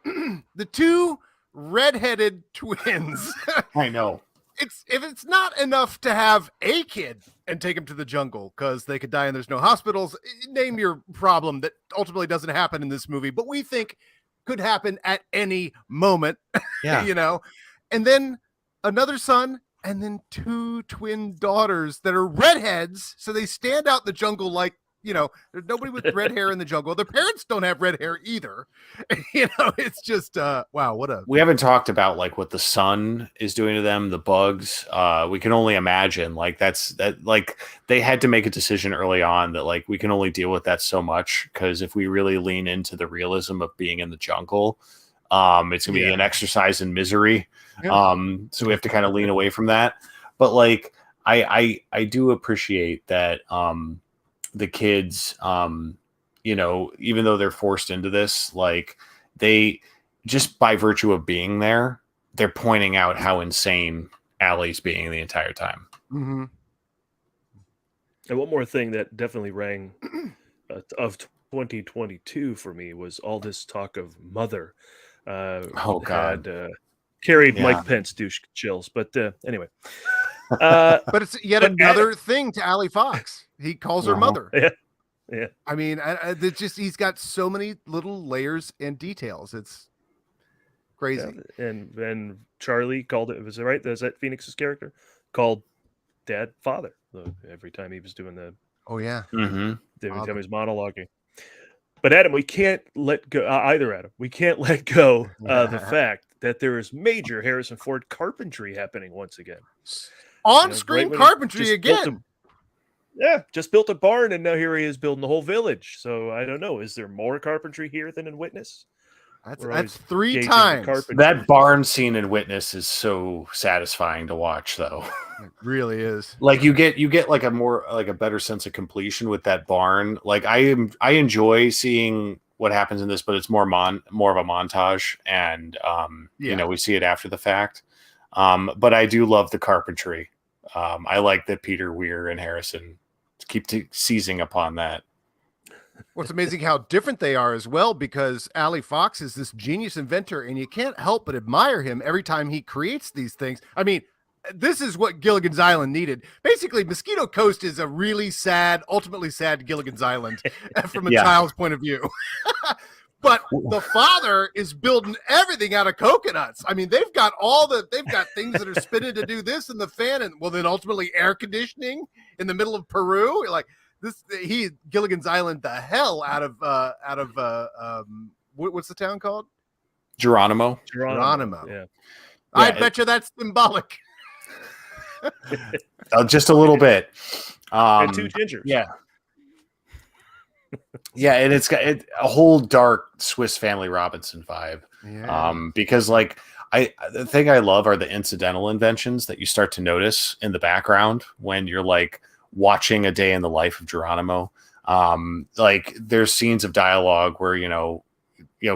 The two redheaded twins. I know. If it's not enough to have a kid and take him to the jungle because they could die and there's no hospitals, name your problem that ultimately doesn't happen in this movie, but we think could happen at any moment. Yeah. You know, and then another son, and then two twin daughters that are redheads, so they stand out in the jungle like, you know, there's nobody with red hair in the jungle. Their parents don't have red hair either. You know, it's just wow, what a. We haven't talked about like what the sun is doing to them, the bugs. We can only imagine. Like that. Like they had to make a decision early on that like we can only deal with that so much, because if we really lean into the realism of being in the jungle, it's gonna be an exercise in misery. Yeah. So we have to kind of lean away from that. But like I do appreciate that the kids, you know, even though they're forced into this, like they just by virtue of being there, they're pointing out how insane Allie's being the entire time. Mm-hmm. And one more thing that definitely rang of 2022 for me was all this talk of Mother. Oh God. Had carried Yeah. Mike Pence douche chills, but anyway. But it's yet But another thing to Allie Fox. He calls her mother. Yeah. I mean, it's just he's got so many little layers and details. It's crazy. Yeah, and Charlie called it. Was it right? Was that Phoenix's character called Dad father every time he was doing the? Oh yeah. Mm-hmm. Every Father. time he was monologuing. But Adam, we can't let go. Either Adam, we can't let go the fact that there is major Harrison Ford carpentry happening once again. On-screen right when he carpentry just built again. just built a barn, and now here he is building the whole village. So I don't know. Is there more carpentry here than in Witness? That's 3 gauging the times. carpentry. That barn scene in Witness is so satisfying to watch, though. It really is. Like you get like a better sense of completion with that barn. Like I enjoy seeing what happens in this, but it's more of a montage, and you know, we see it after the fact. But I do love the carpentry. I like that Peter Weir and Harrison keep seizing upon that. What's amazing how different they are as well, because Allie Fox is this genius inventor, and you can't help but admire him every time he creates these things. I mean, this is what Gilligan's Island needed. Basically, Mosquito Coast is a really sad, ultimately sad Gilligan's Island from a child's point of view. But the father is building everything out of coconuts. I mean, they've got things that are spinning to do this, and the fan, and well, then ultimately air conditioning in the middle of Peru. Like this, Gilligan's Island the hell out of what's the town called? Geronimo. Yeah. I bet you that's symbolic. Just a little bit. And 2 gingers. Yeah. Yeah, and it's got a whole dark Swiss Family Robinson vibe. Yeah. Because like the thing I love are the incidental inventions that you start to notice in the background when you're like watching a day in the life of Geronimo. Like there's scenes of dialogue where you know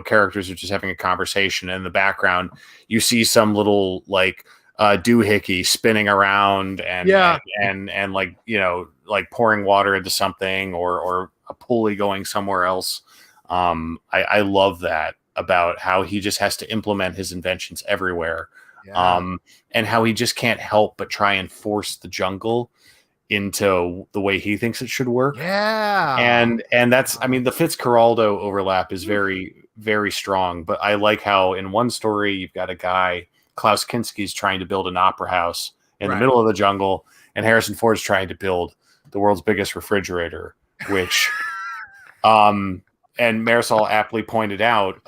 characters are just having a conversation, and in the background you see some little like doohickey spinning around and like like pouring water into something or a pulley going somewhere else. I love that about how he just has to implement his inventions everywhere. And how he just can't help but try and force the jungle into the way he thinks it should work. And that's, I mean, the Fitzcarraldo overlap is very, very strong, but I like how in one story you've got a guy, Klaus Kinski's trying to build an opera house in the middle of the jungle, and Harrison Ford's trying to build the world's biggest refrigerator, which and Marisol aptly pointed out,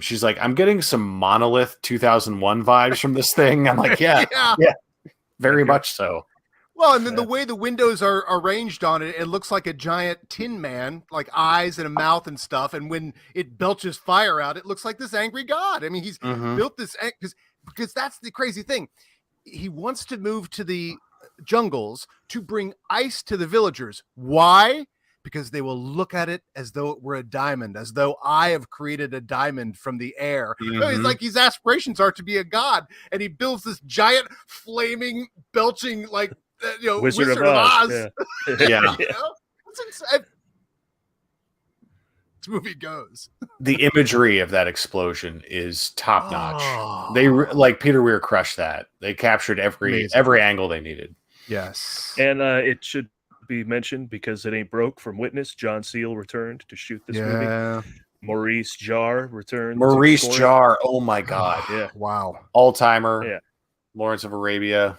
she's like, I'm getting some Monolith 2001 vibes from this thing. I'm like, yeah, very much so. Well, and then the way the windows are arranged on it, it looks like a giant Tin Man, like eyes and a mouth and stuff. And when it belches fire out, it looks like this angry god. I mean, he's built this because that's the crazy thing. He wants to move to the jungles to bring ice to the villagers. Why? Because they will look at it as though it were a diamond, as though I have created a diamond from the air. So he's like, his aspirations are to be a god, and he builds this giant, flaming, belching, like, Wizard of Oz. Yeah. You know? this movie goes. The imagery of that explosion is top notch. Oh. They like Peter Weir crushed that. They captured every angle they needed. Yes. And it should be mentioned, because it ain't broke, from Witness, John Seale returned to shoot this movie. Maurice Jarre returned. Maurice Jarre, oh my God. Yeah. Wow. All-timer. Yeah. Lawrence of Arabia.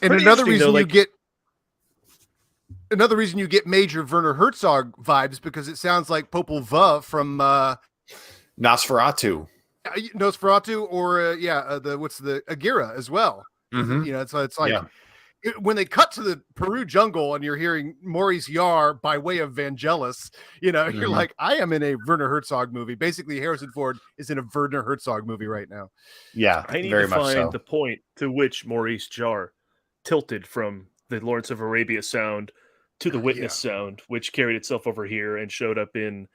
And Pretty another interesting, reason though, another reason you get major Werner Herzog vibes, because it sounds like Popol Vuh from Nosferatu, or the Agira as well. Mhm. You know, it's like when they cut to the Peru jungle and you're hearing Maurice Jarre by way of Vangelis, you know, you're like, I am in a Werner Herzog movie. Basically, Harrison Ford is in a Werner Herzog movie right now. Yeah, I need very to much find so. the point to which Maurice Jarre tilted from the Lawrence of Arabia sound to the Witness sound, which carried itself over here and showed up in.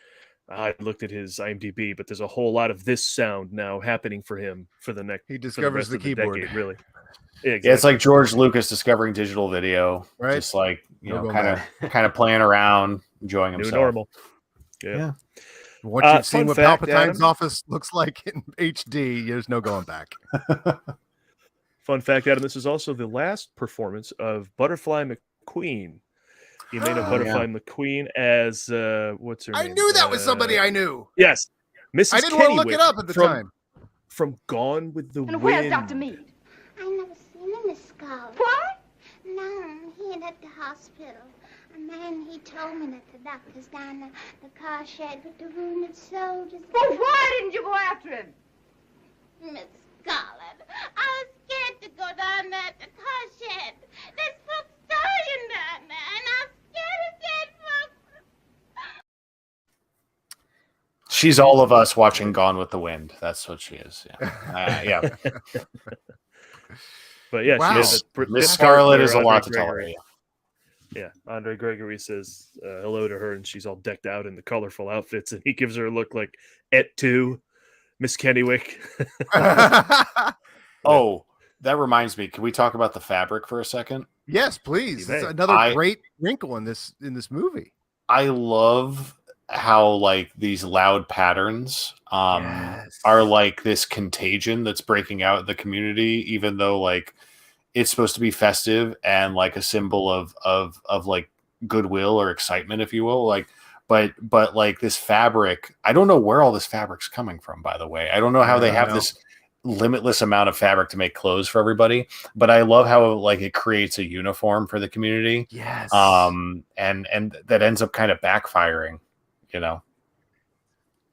I looked at his IMDb, but there's a whole lot of this sound now happening for him for the next. He discovers the keyboard. Decade, really. Yeah, exactly. Yeah, it's like George Lucas discovering digital video, right? Just like kind of playing around, enjoying himself. New normal. Yeah. Once you've seen what fact, Palpatine's Adam, office looks like in HD, there's no going back. Fun fact, Adam, this is also the last performance of Butterfly McQueen. You may know Butterfly McQueen as what's her name? I knew that was somebody I knew. Yes, Mrs. I didn't want to look it Kennywick up at the time. From Gone with the Wind. And where's Dr. Mead? I never seen him, Miss Scarlet. What? No, he ain't at the hospital. A man, he told me that the doctor's down the car shed with the wounded soldiers. Well, why didn't you go after him? Miss Scarlet, I was scared to go down there at the car shed. There's folks dying down there, and I'm scared of dead folks. She's all of us watching Gone with the Wind. That's what she is. Yeah. But yeah, Wow. Miss Scarlet is a lot to tolerate. Yeah, Andre Gregory says hello to her, and she's all decked out in the colorful outfits, and he gives her a look like Et tu, Miss Kennywick. Oh, that reminds me. Can we talk about the fabric for a second? Yes, please. It's another great wrinkle in this movie. I love how like these loud patterns are like this contagion that's breaking out in the community, even though like it's supposed to be festive and like a symbol of like goodwill or excitement, if you will. Like, but like this fabric, I don't know where all this fabric's coming from, by the way. I don't know how they have this limitless amount of fabric to make clothes for everybody, but I love how like it creates a uniform for the community. Yes. And that ends up kind of backfiring, you know.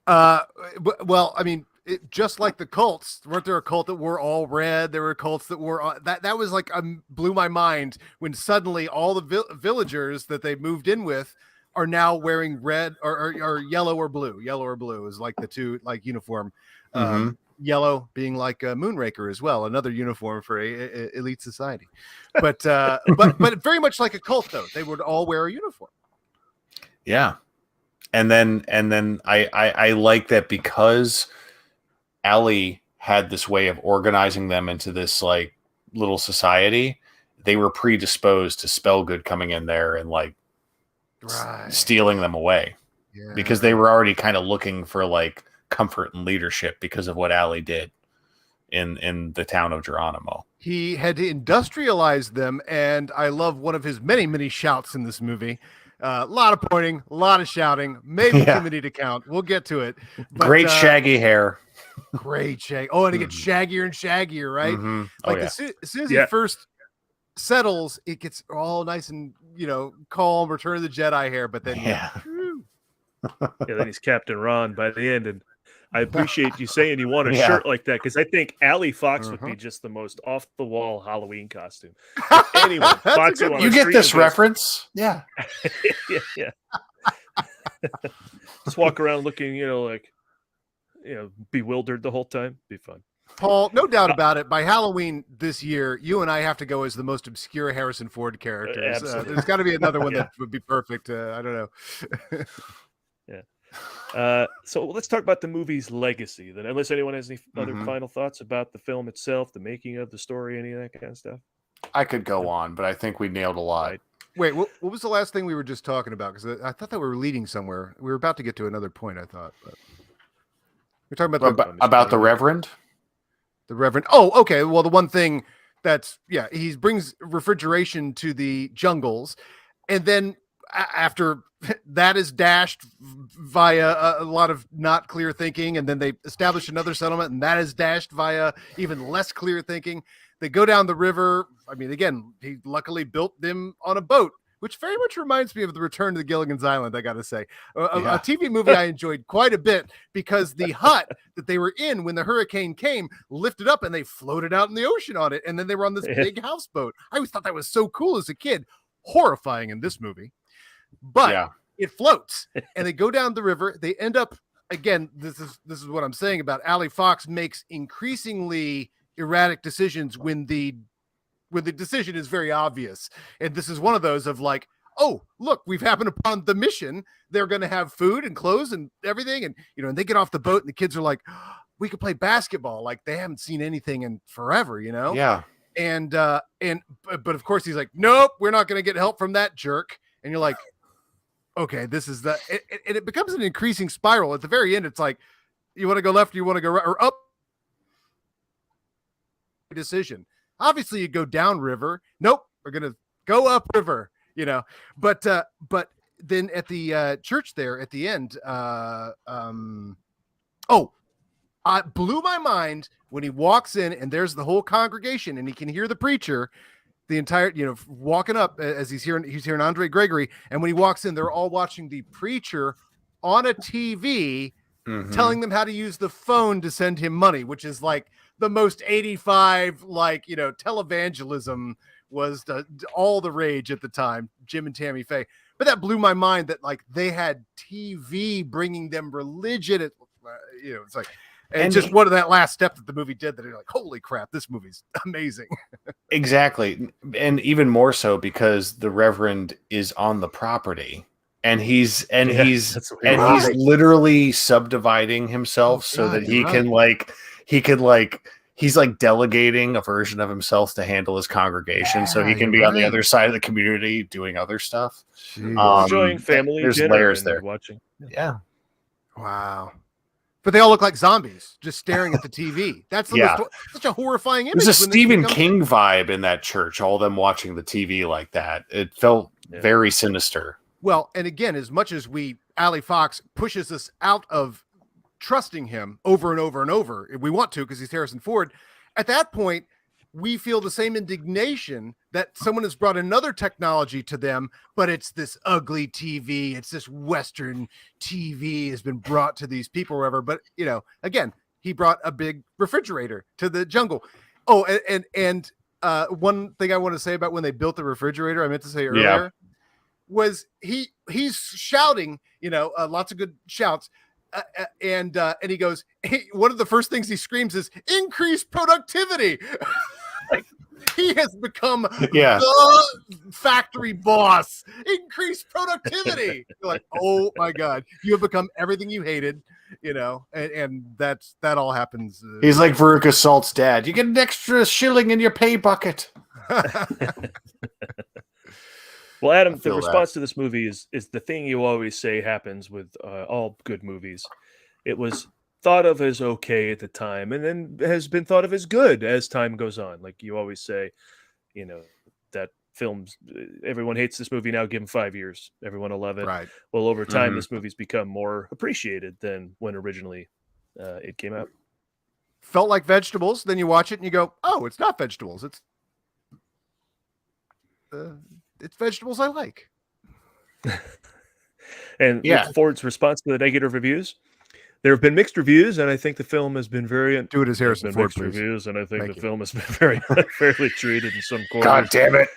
Well, I mean, just like the cults, weren't there a cult that were all red? There were cults that were that was like blew my mind when suddenly all the villagers that they moved in with are now wearing red or yellow or blue. Yellow or blue is like the two like uniform. Yellow being like a Moonraker as well, another uniform for a elite society. But but very much like a cult though. They would all wear a uniform. Yeah. And then I like that because Allie had this way of organizing them into this like little society. They were predisposed to Spellgood coming in there and like stealing them away because they were already kind of looking for like comfort and leadership because of what Allie did in the town of Geronimo. He had to industrialize them, and I love one of his many shouts in this movie. A lot of pointing, a lot of shouting, maybe too many to count. We'll get to it. But, great shaggy hair. Great shag. Oh, and it gets shaggier and shaggier, right? Like as soon as he first settles, it gets all nice and calm, Return of the Jedi hair. But then then he's Captain Ron by the end. And I appreciate you saying you want a shirt like that, because I think Allie Fox would be just the most off the wall Halloween costume. Anyone, Fox, you get this reference? Yeah. yeah. Just walk around looking, bewildered the whole time. Be fun. Paul, no doubt about it. By Halloween this year, you and I have to go as the most obscure Harrison Ford characters. There's got to be another one that would be perfect. I don't know. So let's talk about the movie's legacy then, unless anyone has any other final thoughts about the film itself, the making of the story, any of that kind of stuff. I could go on, but I think we nailed a lot. Wait, what was the last thing we were just talking about? Because I thought that we were leading somewhere. We were about to get to another point, I thought. But... We're talking About the Reverend? The Reverend. Oh, okay. Well, the one thing he brings refrigeration to the jungles. And then after that is dashed via a lot of not clear thinking, and then they establish another settlement, and that is dashed via even less clear thinking. They go down the river. I mean, again, he luckily built them on a boat, which very much reminds me of the Return to the Gilligan's Island, I got to say. A TV movie I enjoyed quite a bit because the hut that they were in when the hurricane came lifted up and they floated out in the ocean on it, and then they were on this big houseboat. I always thought that was so cool as a kid. Horrifying in this movie. But it floats, and they go down the river. They end up, again, this is what I'm saying about Ali Fox makes increasingly erratic decisions when the decision is very obvious. And this is one of those of like, oh, look, we've happened upon the mission. They're going to have food and clothes and everything. And, and they get off the boat and the kids are like, oh, we could play basketball. Like they haven't seen anything in forever, Yeah. But of course he's like, nope, we're not going to get help from that jerk. And you're like, okay, this is and it becomes an increasing spiral. At the very end, it's like, you want to go left, you want to go right, or up. Decision. Obviously, you go down river. Nope, we're gonna go up river. But then at the church there at the end, it blew my mind when he walks in and there's the whole congregation and he can hear the preacher. The entire, walking up as he's hearing Andre Gregory. And when he walks in, they're all watching the preacher on a TV telling them how to use the phone to send him money, which is like the most 85, televangelism was all the rage at the time, Jim and Tammy Faye. But that blew my mind that like they had TV bringing them religion. It's like, and just one of that last step that the movie did that you're like, holy crap, this movie's amazing. Exactly. And even more so because the Reverend is on the property and he's literally subdividing himself so that he's like delegating a version of himself to handle his congregation so he can be on the other side of the community doing other stuff. Enjoying family there's dinner layers and there. Watching. Yeah. Wow. But they all look like zombies just staring at the TV. That's such a horrifying image. There's a Stephen King vibe in that church, all them watching the TV like that. It felt very sinister. Well, and again, as much as Ali Fox pushes us out of trusting him over and over and over, if we want to, because he's Harrison Ford, at that point, we feel the same indignation that someone has brought another technology to them, but it's this ugly TV. It's this Western TV has been brought to these people, or whatever. But, again, he brought a big refrigerator to the jungle. Oh, and one thing I want to say about when they built the refrigerator, I meant to say earlier, was he's shouting, lots of good shouts. And he goes, one of the first things he screams is increase productivity. Like he has become the factory boss. Increase productivity. You're like, oh my God, you have become everything you hated, and that all happens. He's like Veruca Salt's dad. You get an extra shilling in your pay bucket. Well, Adam, the response to this movie is the thing you always say happens with all good movies. It was thought of as okay at the time and then has been thought of as good as time goes on. Like you always say, that films, everyone hates this movie now, give them 5 years. Everyone 11. Right. Well, over time, this movie's become more appreciated than when originally it came out. Felt like vegetables. Then you watch it and you go, oh, it's not vegetables. It's vegetables I like. And Ford's response to the negative reviews, there have been mixed reviews, and I think the film has been very... Do it as Harrison Ford, mixed reviews, and I think the film has been very unfairly treated in some quarters. God damn it.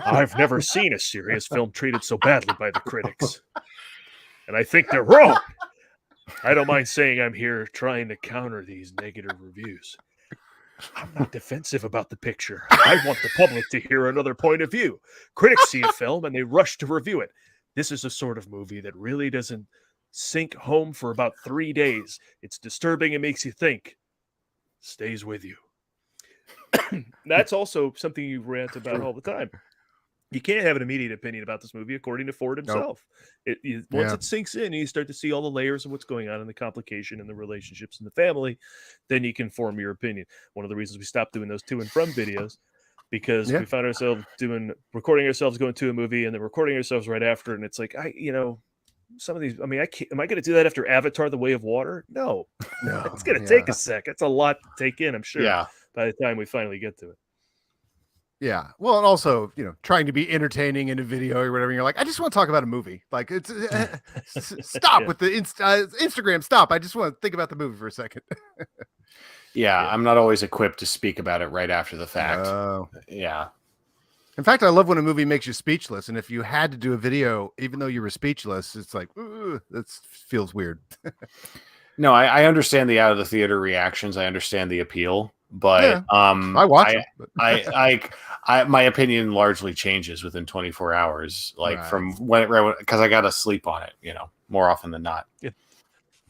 I've never seen a serious film treated so badly by the critics. And I think they're wrong. I don't mind saying I'm here trying to counter these negative reviews. I'm not defensive about the picture. I want the public to hear another point of view. Critics see a film and they rush to review it. This is a sort of movie that really doesn't sink home for about 3 days. It's disturbing and makes you think. Stays with you. That's also something you rant about all the time. you can't have an immediate opinion about this movie, according to Ford himself. Once it sinks in, and you start to see all the layers of what's going on and the complication and the relationships in the family, then you can form your opinion. One of the reasons we stopped doing those to and from videos, because we found ourselves recording ourselves going to a movie and then recording ourselves right after, and it's like, some of these. I mean, I can't. Am I going to do that after Avatar: The Way of Water? No, it's going to take a sec. It's a lot to take in, I'm sure. Yeah. By the time we finally get to it. Yeah. Well, and also, trying to be entertaining in a video or whatever. And you're like, I just want to talk about a movie. Like, it's stop with the Instagram. Stop. I just want to think about the movie for a second. Yeah, I'm not always equipped to speak about it right after the fact. Yeah. In fact, I love when a movie makes you speechless. And if you had to do a video, even though you were speechless, it's like, that feels weird. No, I understand the out of the theater reactions. I understand the appeal. But I watch it. I my opinion largely changes within 24 hours, from when because I got to sleep on it, more often than not. Yeah.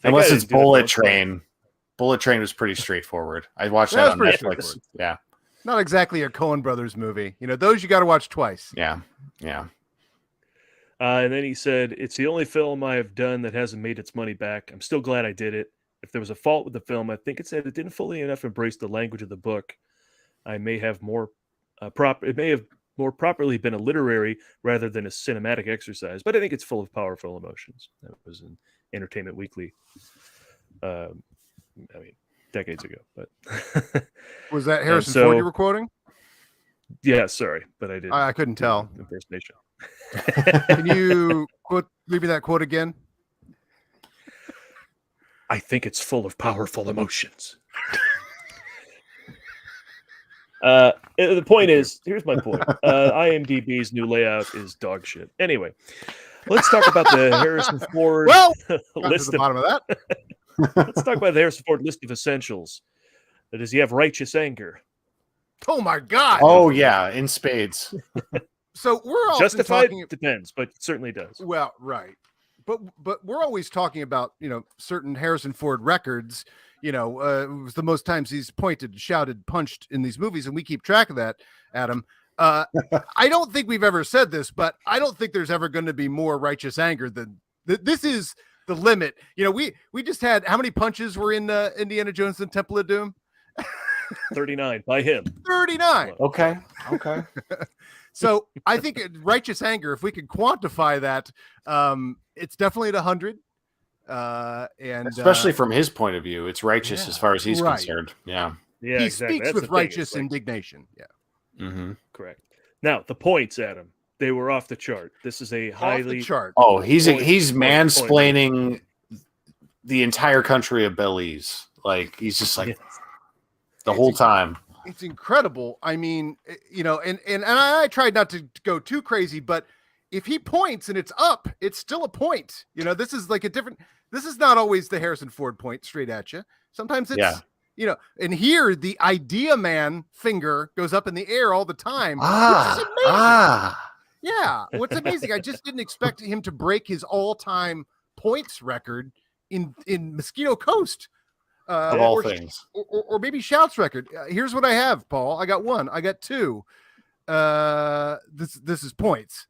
Unless it's Bullet Train. Bullet Train was pretty straightforward. I watched that on Netflix. Yeah. Not exactly a Coen Brothers movie. Those you got to watch twice. Yeah. Yeah. And then he said, it's the only film I have done that hasn't made its money back. I'm still glad I did it. If there was a fault with the film, I think it said it didn't fully enough embrace the language of the book. I may have it may have more properly been a literary rather than a cinematic exercise, but I think it's full of powerful emotions. That was in Entertainment Weekly. Decades ago, but was that Harrison Ford you were quoting? Yeah, sorry, but I didn't. I couldn't tell. Impersonation. Can you read me that quote again? I think it's full of powerful emotions. The point is, here's my point. IMDb's new layout is dog shit. Anyway, let's talk about the Harrison Ford list. To the bottom of that. Let's talk about the Harrison Ford list of essentials. Does he have righteous anger? Oh my God! Oh yeah, in spades. So we're all justified. Depends, but it certainly does. Well, right. But we're always talking about, certain Harrison Ford records, it was the most times he's pointed, shouted, punched in these movies. And we keep track of that, Adam. I don't think we've ever said this, but I don't think there's ever going to be more righteous anger than this is the limit. We just had, how many punches were in Indiana Jones and Temple of Doom? 39 by him. 39. Okay. So I think righteous anger, if we could quantify that, it's definitely at 100. And especially from his point of view, it's righteous as far as he's concerned. Yeah. Yeah. He exactly. speaks with righteous indignation. Yeah. Mm-hmm. Correct. Now the points, Adam, they were off the chart. This is a highly chart. Oh, he's mansplaining the entire country of Belize. Like he's just like the whole time. It's incredible. I mean, and I tried not to go too crazy, but if he points and it's up, it's still a point. This is like this is not always the Harrison Ford point straight at you. Sometimes it's, and here the idea man finger goes up in the air all the time. Which is amazing. Yeah. What's amazing, I just didn't expect him to break his all-time points record in Mosquito Coast. Of all things, or maybe Shout's record. Here's what I have, Paul. I got 1. I got 2. This is points.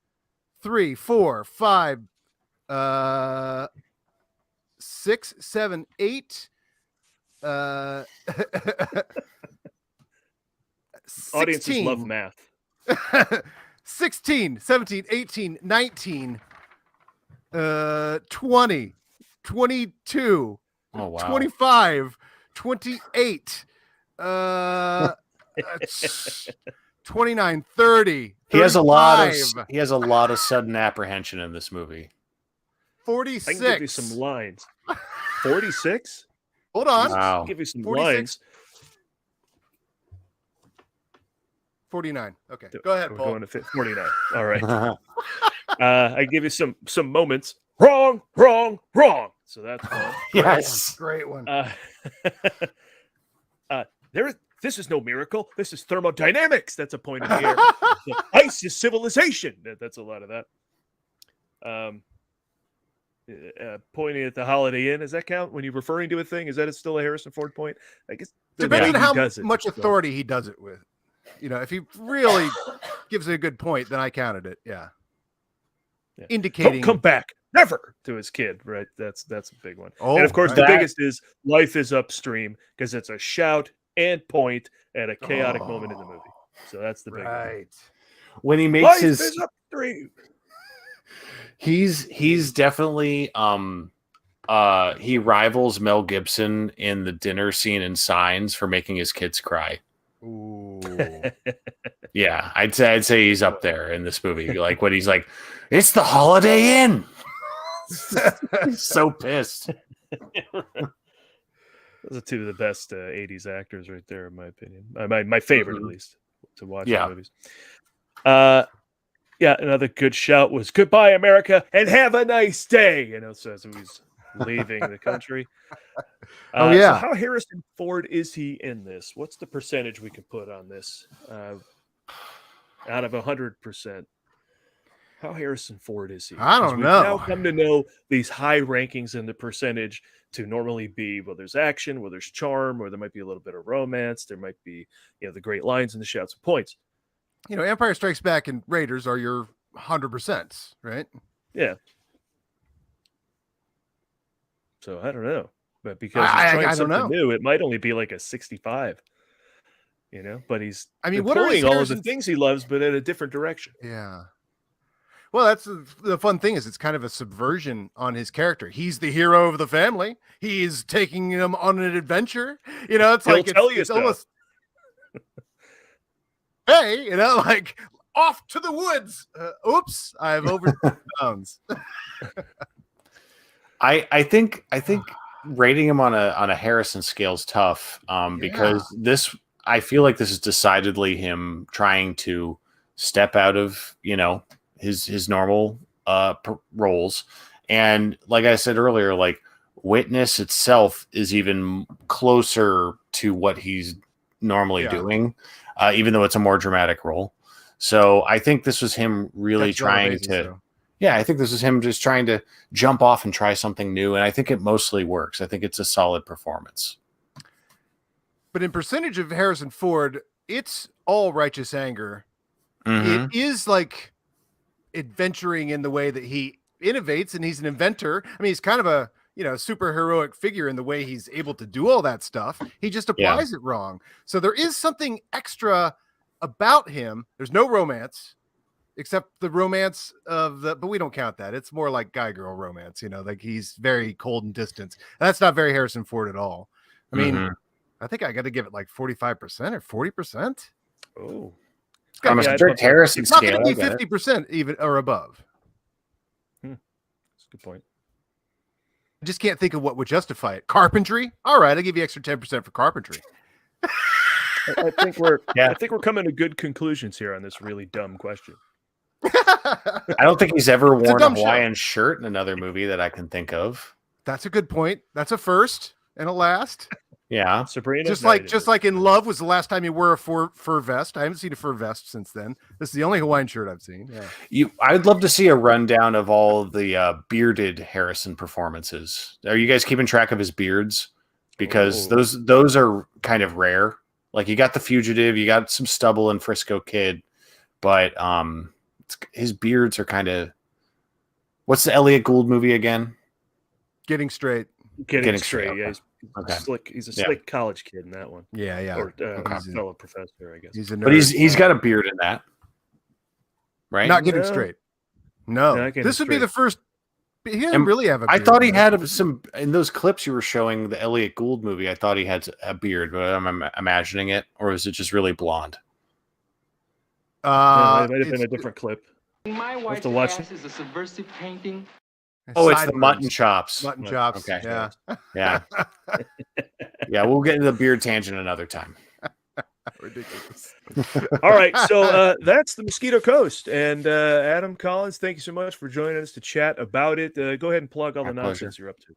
3, 4, 5, 6, 7, 8. Audiences love math. 16, 17, 18, 19, 20, 22. Oh, wow. 25, 28, 29, 30. He has a lot of sudden apprehension in this movie. 46. I can give you some lines. 46? Hold on. Wow. I'll give you some 46. lines. 49. Okay. Go ahead, We're Paul. going to fit 49. All right. I give you some moments. Wrong. So that's one. Yes. Great one. This is no miracle. This is thermodynamics. That's a point in the air. The ice is civilization. That's a lot of that. Pointing at the Holiday Inn, does that count when you're referring to a thing? Is that still a Harrison Ford point? I guess depending on how much authority he does it with. If he really gives it a good point, then I counted it. Yeah. Yeah. Indicating Don't come back never to his kid, right? That's a big one. Oh, and of course, right. the biggest is life is upstream, because it's a shout and point at a chaotic moment in the movie. So that's the big one. right. When he makes Life his is upstream. he's definitely he rivals Mel Gibson in the dinner scene in Signs for making his kids cry. Ooh. Yeah, I'd say he's up there in this movie. Like when he's like, "It's the Holiday Inn." He's so pissed. Those are two of the best 80s actors right there, in my opinion. My favorite, at least, to watch in movies. Yeah, another good shout was "Goodbye, America, and have a nice day." So as he's leaving the country. Oh, yeah. So how Harrison Ford is he in this? What's the percentage we can put on this? Out of 100%. How Harrison Ford is he? I don't We've know. now come to know these high rankings in the percentage to normally be, well, there's action, well, there's charm, or there might be a little bit of romance. There might be, the great lines and the shouts and points. Empire Strikes Back and Raiders are your 100%, right? Yeah. So I don't know, but because he's I trying don't something know. new, it might only be like a 65. But he's what are his employing all of the Harrison's- things he loves, but in a different direction. Yeah. Well, that's the fun thing is it's kind of a subversion on his character. He's the hero of the family. He's taking them on an adventure. It's He'll like tell you it's stuff. almost hey, like off to the woods. Oops, I've overstepped bounds. I think rating him on a Harrison scale is tough because I feel like this is decidedly him trying to step out of his normal roles, and like I said earlier, like Witness itself is even closer to what he's normally doing, even though it's a more dramatic role. So I think this was him really trying to. Yeah, I think this is him just trying to jump off and try something new, and I think it mostly works. I think it's a solid performance. But in percentage of Harrison Ford, it's all righteous anger. Mm-hmm. It is like adventuring in the way that he innovates, and he's an inventor. He's kind of a super heroic figure in the way he's able to do all that stuff. He just applies it wrong. So there is something extra about him. There's no romance. Except the romance but we don't count that. It's more like guy-girl romance, like he's very cold and distant. That's not very Harrison Ford at all. I think I got to give it like 45% or 40%. Oh, On a strict Harrison It's not scale, going to be 50% even or above. That's a good point. I just can't think of what would justify it. Carpentry? All right, I'll give you extra 10% for carpentry. I think we're coming to good conclusions here on this really dumb question. I don't think he's ever worn a dumb Hawaiian shirt in another movie that I can think of. That's a good point. That's a first and a last. Yeah, Sabrina. Just like in Love was the last time you wore a fur vest. I haven't seen a fur vest since then. This is the only Hawaiian shirt I've seen. Yeah. I'd love to see a rundown of all the bearded Harrison performances. Are you guys keeping track of his beards? Because those are kind of rare. Like you got The Fugitive, you got some stubble in Frisco Kid, but his beards are kind of. What's the Elliot Gould movie again? Getting Straight. Getting straight. Okay. Yeah, Okay. slick. He's a slick college kid in that one. Yeah. Or fellow professor, I guess. He's a nerd. But he's got a beard in that, right? Not Getting No. Straight. No, Not Getting this would be Straight. the first. He doesn't really have a I beard, thought he though. had some in those clips you were showing the Elliot Gould movie. I thought he had a beard, but I'm imagining it, or is it just really blonde? It might have been it's a different clip. My wife's to watch ass is a subversive painting. Oh, it's the sideburns. mutton chops. Mutton chops. Okay. Yeah. Yeah, yeah. We'll get into the beard tangent another time. Ridiculous. All right, so that's the Mosquito Coast, and Adam Collins, thank you so much for joining us to chat about it. Go ahead and plug all the My nonsense you're up to.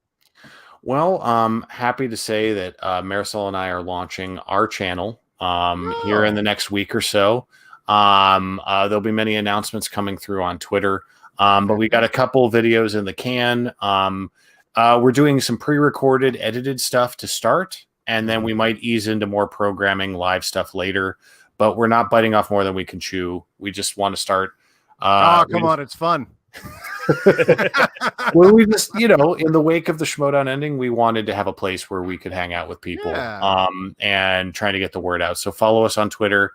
Well, happy to say that Marisol and I are launching our channel here in the next week or so. There'll be many announcements coming through on Twitter, but we got a couple videos in the can. We're doing some pre-recorded, edited stuff to start, and then we might ease into more programming, live stuff later. but we're not biting off more than we can chew. We just want to start. Come on, it's fun. Well, we just, in the wake of the Schmoedown ending, we wanted to have a place where we could hang out with people, and trying to get the word out. So follow us on Twitter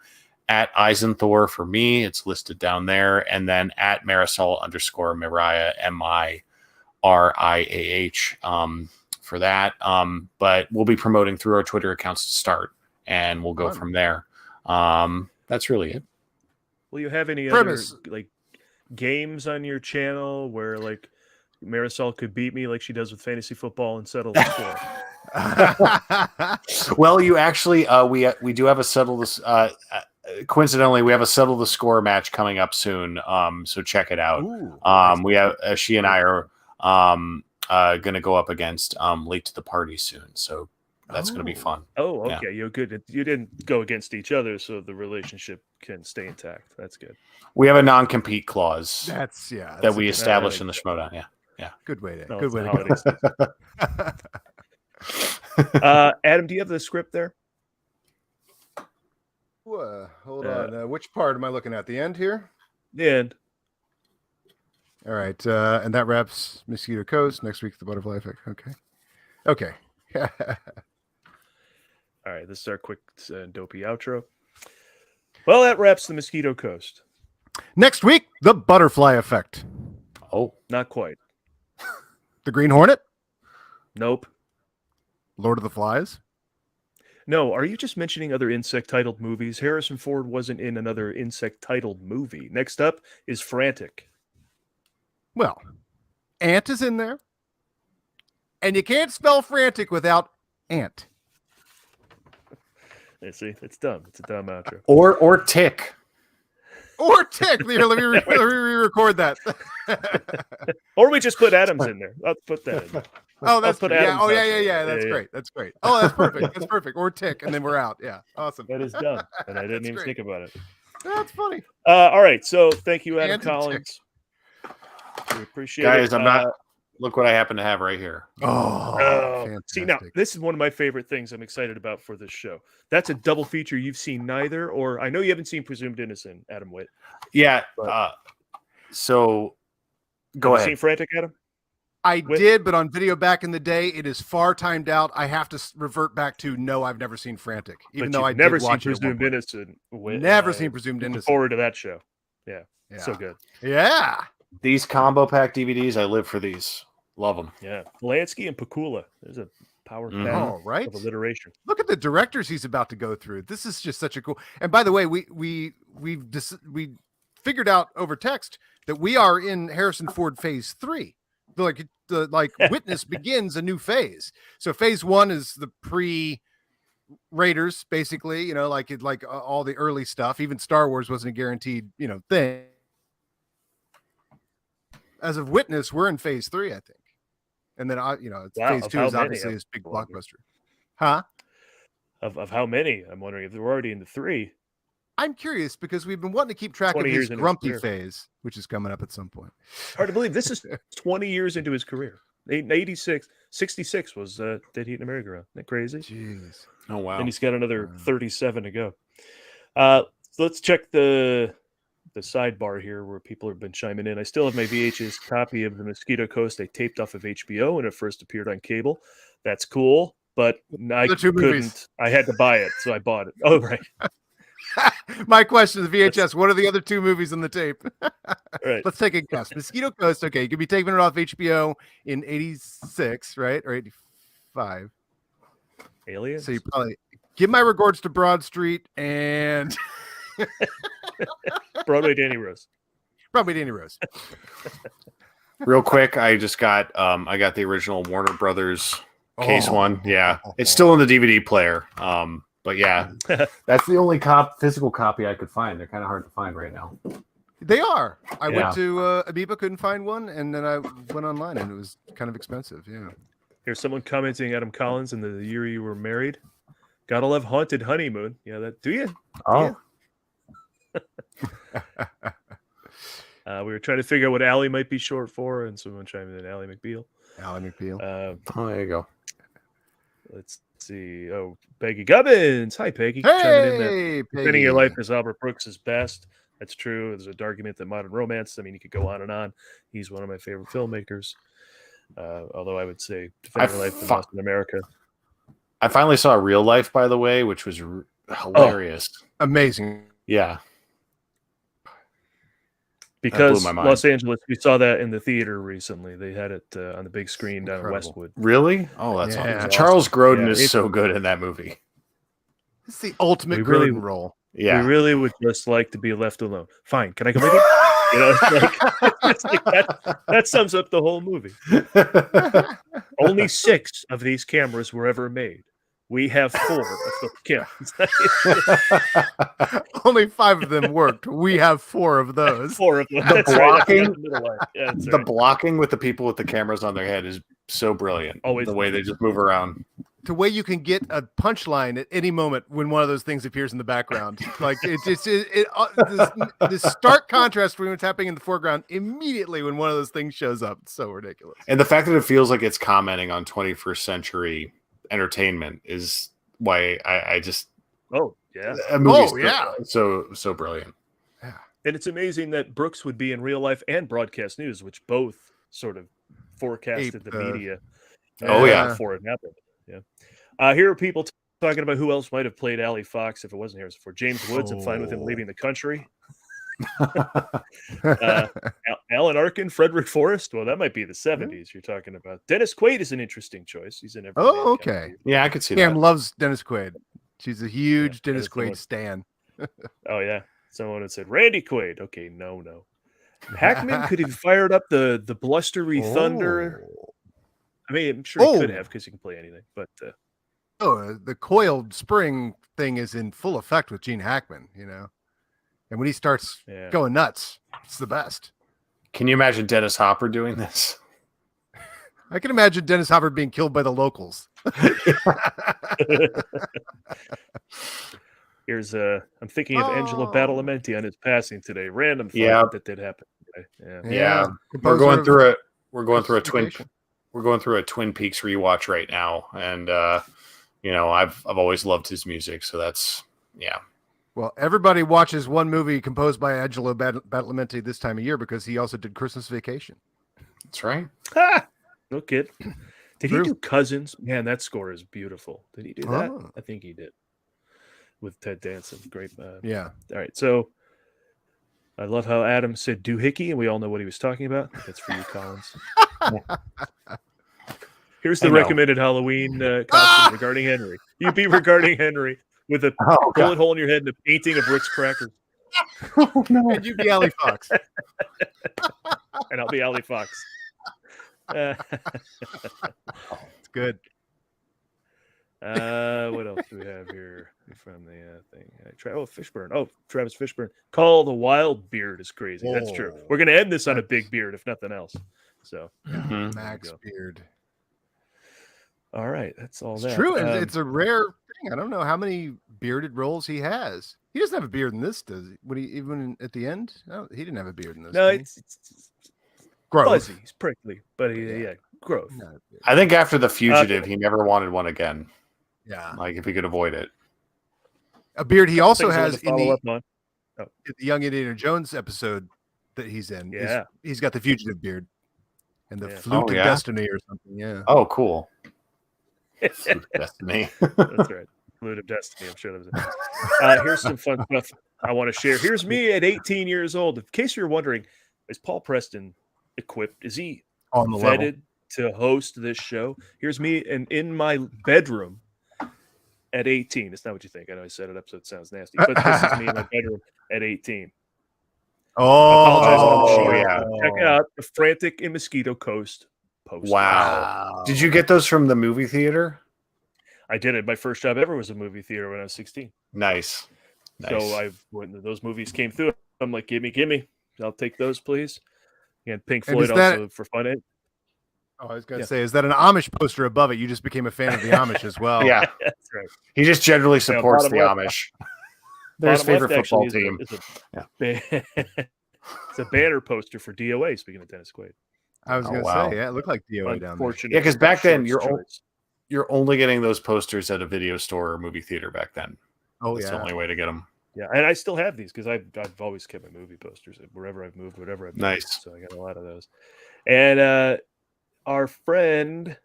at Eisenthor for me. It's listed down there. And then at Marisol_Mariah, MIRIAH, for that. But we'll be promoting through our Twitter accounts to start, and we'll go from there. That's really it. Will you have any Premise. other like games on your channel where like Marisol could beat me like she does with fantasy football and settle the score? Well, you actually, we do have a settle this. Coincidentally, we have a settle the score match coming up soon. So check it out. Ooh, We have she and I are going to go up against late to the party soon. So that's going to be fun. Oh, okay. Yeah. You're good. You didn't go against each other, so the relationship can stay intact. That's good. We have a non-compete clause That's that we established in the Schmoedown. Yeah. good way to No, good it's way the to holiday go. Adam, do you have the script there? Hold on. Which part am I looking at? The end here? The end. All right. And that wraps Mosquito Coast. Next week, the Butterfly Effect. Okay. All right, this is our quick dopey outro. Well, that wraps the Mosquito Coast. Next week, the Butterfly Effect. Oh, Not quite. The Green Hornet. Nope. Lord of the Flies. No, are you just mentioning other insect-titled movies? Harrison Ford wasn't in another insect-titled movie. Next up is Frantic. Well, Ant is in there. And you can't spell frantic without ant. You see, it's dumb. It's a dumb outro. or tick. Or tick. Here, let me re-record that. Or we just put Adams in there. I'll put that in there. Oh, that's put yeah. Adam's Oh, out yeah. there. That's Yeah. great. That's great. Oh, that's perfect. That's perfect. Or tick, and then we're out. Yeah, awesome. That is dumb, and I didn't That's even great. think about it. That's funny. All right, so thank you, Adam And a tick. Collins. We appreciate Guys, it. I'm not. Look what I happen to have right here. Oh, see, now fantastic. this is one of my favorite things I'm excited about for this show. That's a double feature you've seen neither, or I know you haven't seen Presumed Innocent, Adam Witt. Yeah. But- So go Have you ahead. seen Frantic, Adam? I Whit? did, but on video back in the day, it is far timed out. I have to revert back to no. I've never seen Frantic, even But though I you've never did seen watch it at one Presumed point. Innocent. Whit. Never seen Presumed Looking Innocent. forward to that show. Yeah, Yeah. so good. Yeah. These combo pack DVDs, I live for these. Love them. Yeah, Polanski and Pakula. There's a power Mhm. pack Oh, right. of alliteration. Look at the directors he's about to go through. This is just such a cool. And by the way, we figured out over text that we are in Harrison Ford phase 3. Like Witness begins a new phase. So phase 1 is the pre-Raiders, basically. Like all the early stuff. Even Star Wars wasn't a guaranteed thing. As of Witness, we're in phase 3, I think. And then phase 2 how is many? obviously this big I wonder. blockbuster. Huh? Of how many? I'm wondering if they're already in the 3. I'm curious because we've been wanting to keep track of 20 his years into his grumpy career. phase, which is coming up at some point. Hard to believe. This is 20 years into his career. 66 was Dead Heat in a Merry-Go-Round. Isn't that crazy? Jeez. Oh wow. And he's got another 37 to go. So let's check the sidebar here where people have been chiming in. I still have my VHS copy of the Mosquito Coast I taped off of HBO when it first appeared on cable. That's cool, but I The two couldn't. movies. I had to buy it, so I bought it. Oh, right. My question is VHS. What are the other 2 movies on the tape? Right. Let's take a guess. Mosquito Coast. Okay, you could be taking it off HBO in 86, right? Or 85. Aliens? So you probably give my regards to Broad Street and Broadway Danny Rose. probably Danny Rose. Real quick, I just got I got the original Warner Brothers case Oh. one. Yeah. It's still in the DVD player. But yeah, that's the only physical copy I could find. They're kind of hard to find right now. They are. I Yeah. went to Amoeba, couldn't find one, and then I went online and it was kind of expensive. Yeah. Here's someone commenting, Adam Collins, in the year you were married. Gotta love Haunted Honeymoon. Yeah, that do you? Oh, We were trying to figure out what Allie might be short for, and someone chimed in Allie McBeal. Ally McBeal. oh, there you go. Let's see. Oh, Peggy Gubbins. Hi, Peggy. Chiming in that Hey, Spending Your Life Peggy. is Albert Brooks' best. That's true. There's an argument that Modern Romance, I mean, you could go on and on. He's one of my favorite filmmakers. Although I would say Defending Your Life and Lost in America. I finally saw Real Life, by the way, which was hilarious. Amazing. Yeah. Because my mind. Los Angeles, we saw that in the theater recently. They had it on the big screen down in Incredible. Westwood. Really? Oh, that's Yeah. awesome. Charles Grodin Yeah, is so good in that movie. It's the ultimate We really- Grodin role. Yeah. We really would just like to be left alone. Fine, can I come with you? You know, it's like that sums up the whole movie. Only 6 of these cameras were ever made. We have 4 of the cameras. Only 5 of them worked. We have 4 of those. 4 of them. The That's right. blocking- The middle line. Yeah, that's The right. blocking with the people with the cameras on their head is so brilliant. Always the way they just move around. The way you can get a punchline at any moment when one of those things appears in the background. Like this stark contrast between what's happening in the foreground immediately when one of those things shows up. It's so ridiculous. And the fact that it feels like it's commenting on 21st century entertainment is why I just Oh, yeah. a movie's Oh, yeah. so brilliant. And it's amazing that Brooks would be in Real Life and Broadcast News, which both sort of forecasted Aped, the media. Oh, yeah. Before it happened. Yeah. Here are people talking about who else might have played Allie Fox if it wasn't Harrison Ford. James Woods, I'm fine with him leaving the country. Alan Arkin, Frederick Forrest. Well, that might be the 70s you're talking about. Dennis Quaid is an interesting choice. He's in every. Oh, okay. Yeah, I could see Cam that. loves Dennis Quaid. She's a huge Dennis that's the one. Quaid stan. Oh yeah, someone had said Randy Quaid. Okay, no. Hackman could have fired up the blustery thunder. I mean, I'm sure he could have because he can play anything. But The coiled spring thing is in full effect with Gene Hackman, you know. And when he starts going nuts, it's the best. Can you imagine Dennis Hopper doing this? I can imagine Dennis Hopper being killed by the locals. here's I'm thinking of Angelo Badalamenti on his passing today. Random thought Yeah. that did happen today. Yeah. We're going through it. We're going through a Twin Peaks rewatch right now, and I've always loved his music, so that's Well, everybody watches one movie composed by Angelo Badalamenti this time of year because he also did Christmas Vacation. That's right. No kid. Did True. he do Cousins? Man, that score is beautiful. Did he do that? Oh. I think he did. With Ted Danson. Great. Yeah. All right. So I love how Adam said doohickey, and we all know what he was talking about. That's for you, Collins. Here's the recommended Halloween costume regarding Henry. You'd be regarding Henry with a bullet hole in your head and a painting of Ritz crackers. Oh, no. And you'd be Allie Fox. And I'll be Allie Fox. It's good. What else do we have here from the thing? Fishburne. Travis Fishburne. Call the Wild Beard is crazy. That's true. We're going to end this on a big beard, if nothing else. So, Max Beard. All right, that's all that. True, and it's a rare thing. I don't know how many bearded roles he has. He doesn't have a beard in this, does he? When he even at the end? No, he didn't have a beard in this. No, did he? it's growth. fuzzy. He's prickly, but growth. Not a beard. I think after The Fugitive, he never wanted one again. Yeah, Like if he could avoid it. a beard he also Things I want has to in follow the, up on. the Young Indiana Jones episode that he's in. Yeah. He's got the fugitive beard and the Yeah. flute Oh, of yeah? destiny or something. Yeah. Oh, cool. Destiny. That's right. Flute of Destiny. I'm sure that was it. Here's some fun stuff I want to share. Here's me at 18 years old. In case you're wondering, is Paul Preston equipped? Is he On the level. vetted to host this show? Here's me in my bedroom at 18. It's not what you think. I know I set it up so it sounds nasty, but this is me in my bedroom at 18. Oh, yeah. Check out the Frantic in Mosquito Coast poster. Wow. Did you get those from the movie theater? I did it. My first job ever was a movie theater when I was 16. Nice. So when those movies came through, I'm like, gimme. I'll take those, please. And Pink And Floyd is that- also for fun. I was going to say, is that an Amish poster above it? You just became a fan of the Amish as well. Yeah. That's right. He just generally supports the bottom left- Amish. Their Bottom favorite left football actually team. It's a banner poster for DOA, speaking of Dennis Quaid. I was going to wow. say, yeah, it looked like DOA down there. Unfortunate. Yeah, because back then, short choice. You're only getting those posters at a video store or movie theater back then. Oh, That's the only way to get them. Yeah, and I still have these because I've always kept my movie posters wherever I've moved, whatever I've moved. Nice. So I got a lot of those. And our friend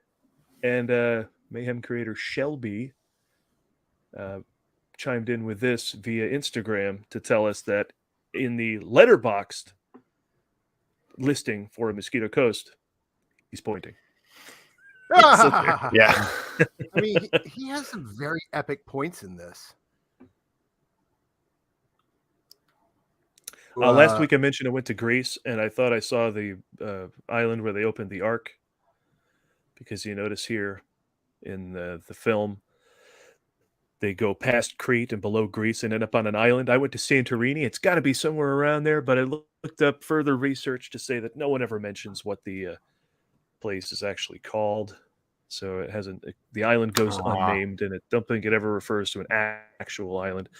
and Mayhem creator Shelby chimed in with this via Instagram to tell us that in the letterboxed listing for Mosquito Coast, he's pointing. Yeah. I mean, he has some very epic points in this. Last week I mentioned I went to Greece, and I thought I saw the island where they opened the Ark, because you notice here in the film they go past Crete and below Greece and end up on an island. I went to Santorini. It's got to be somewhere around there, but I looked up further research to say that no one ever mentions what the place is actually called. So it hasn't. The island goes unnamed, and I don't think it ever refers to an actual island.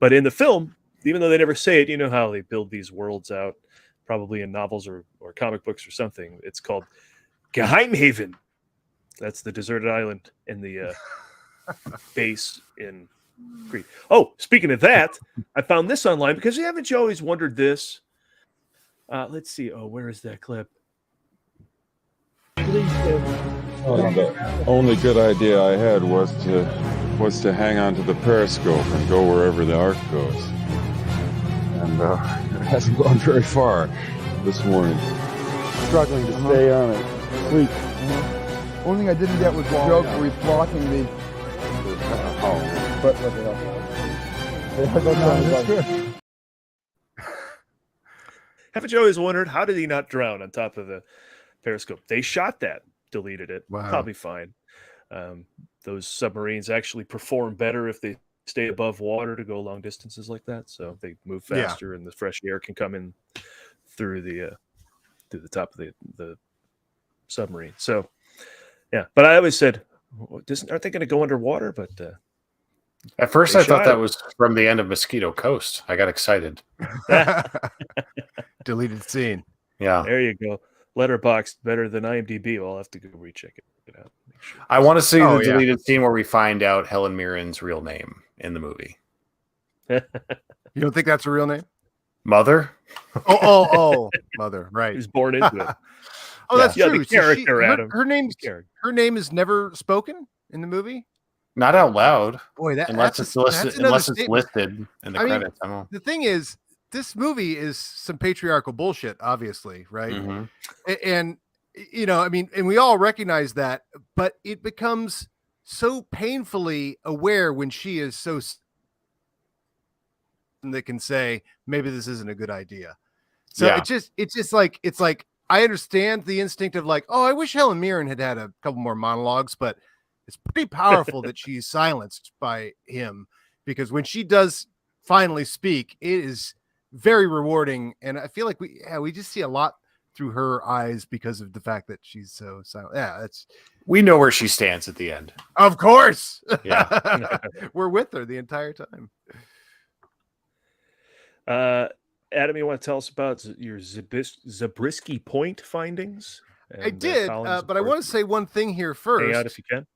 But in the film, even though they never say it, you know how they build these worlds out, probably in novels or comic books or something. It's called Geheimhaven. That's the deserted island in the base in Crete. Oh, speaking of that, I found this online because haven't you always wondered this? Let's see. Oh, where is that clip? The only good idea I had was to hang on to the periscope and go wherever the arc goes. And it hasn't gone very far this morning. Struggling to stay on it. Sleep. Only thing I didn't get was the joke where he's blocking the. But what the hell? Haven't you always wondered how did he not drown on top of the periscope? They shot that, deleted it. Wow. Probably fine. Those submarines actually perform better if they stay above water to go long distances like that. So they move faster, and the fresh air can come in through the top of the submarine. So yeah, but I always said, aren't they going to go underwater? But at first I thought that was from the end of Mosquito Coast. I got excited. Deleted scene. Yeah. There you go. Letterboxd better than IMDb. Well, I'll have to go recheck it out. Sure. I want to see the deleted scene where we find out Helen Mirren's real name in the movie. You don't think that's a real name? Mother? Oh, Mother, right. He was born into it. Oh, that's true. The character, So Adam. Her name is never spoken in the movie? Not out loud. Boy, unless it's listed in the credits. I don't know. The thing is, this movie is some patriarchal bullshit, obviously, right? Mm-hmm. And I mean, and we all recognize that, but it becomes so painfully aware when she is so that can say maybe this isn't a good idea. So it's just like I understand the instinct of like, oh, I wish Helen Mirren had a couple more monologues, but it's pretty powerful that she's silenced by him, because when she does finally speak, it is very rewarding, and I feel like we just see a lot through her eyes because of the fact that she's so silent. Yeah, we know where she stands at the end. Of course. Yeah. We're with her the entire time. Adam, you want to tell us about your Zabriskie Point findings? I did, but I want to say one thing here first. Hang out if you can.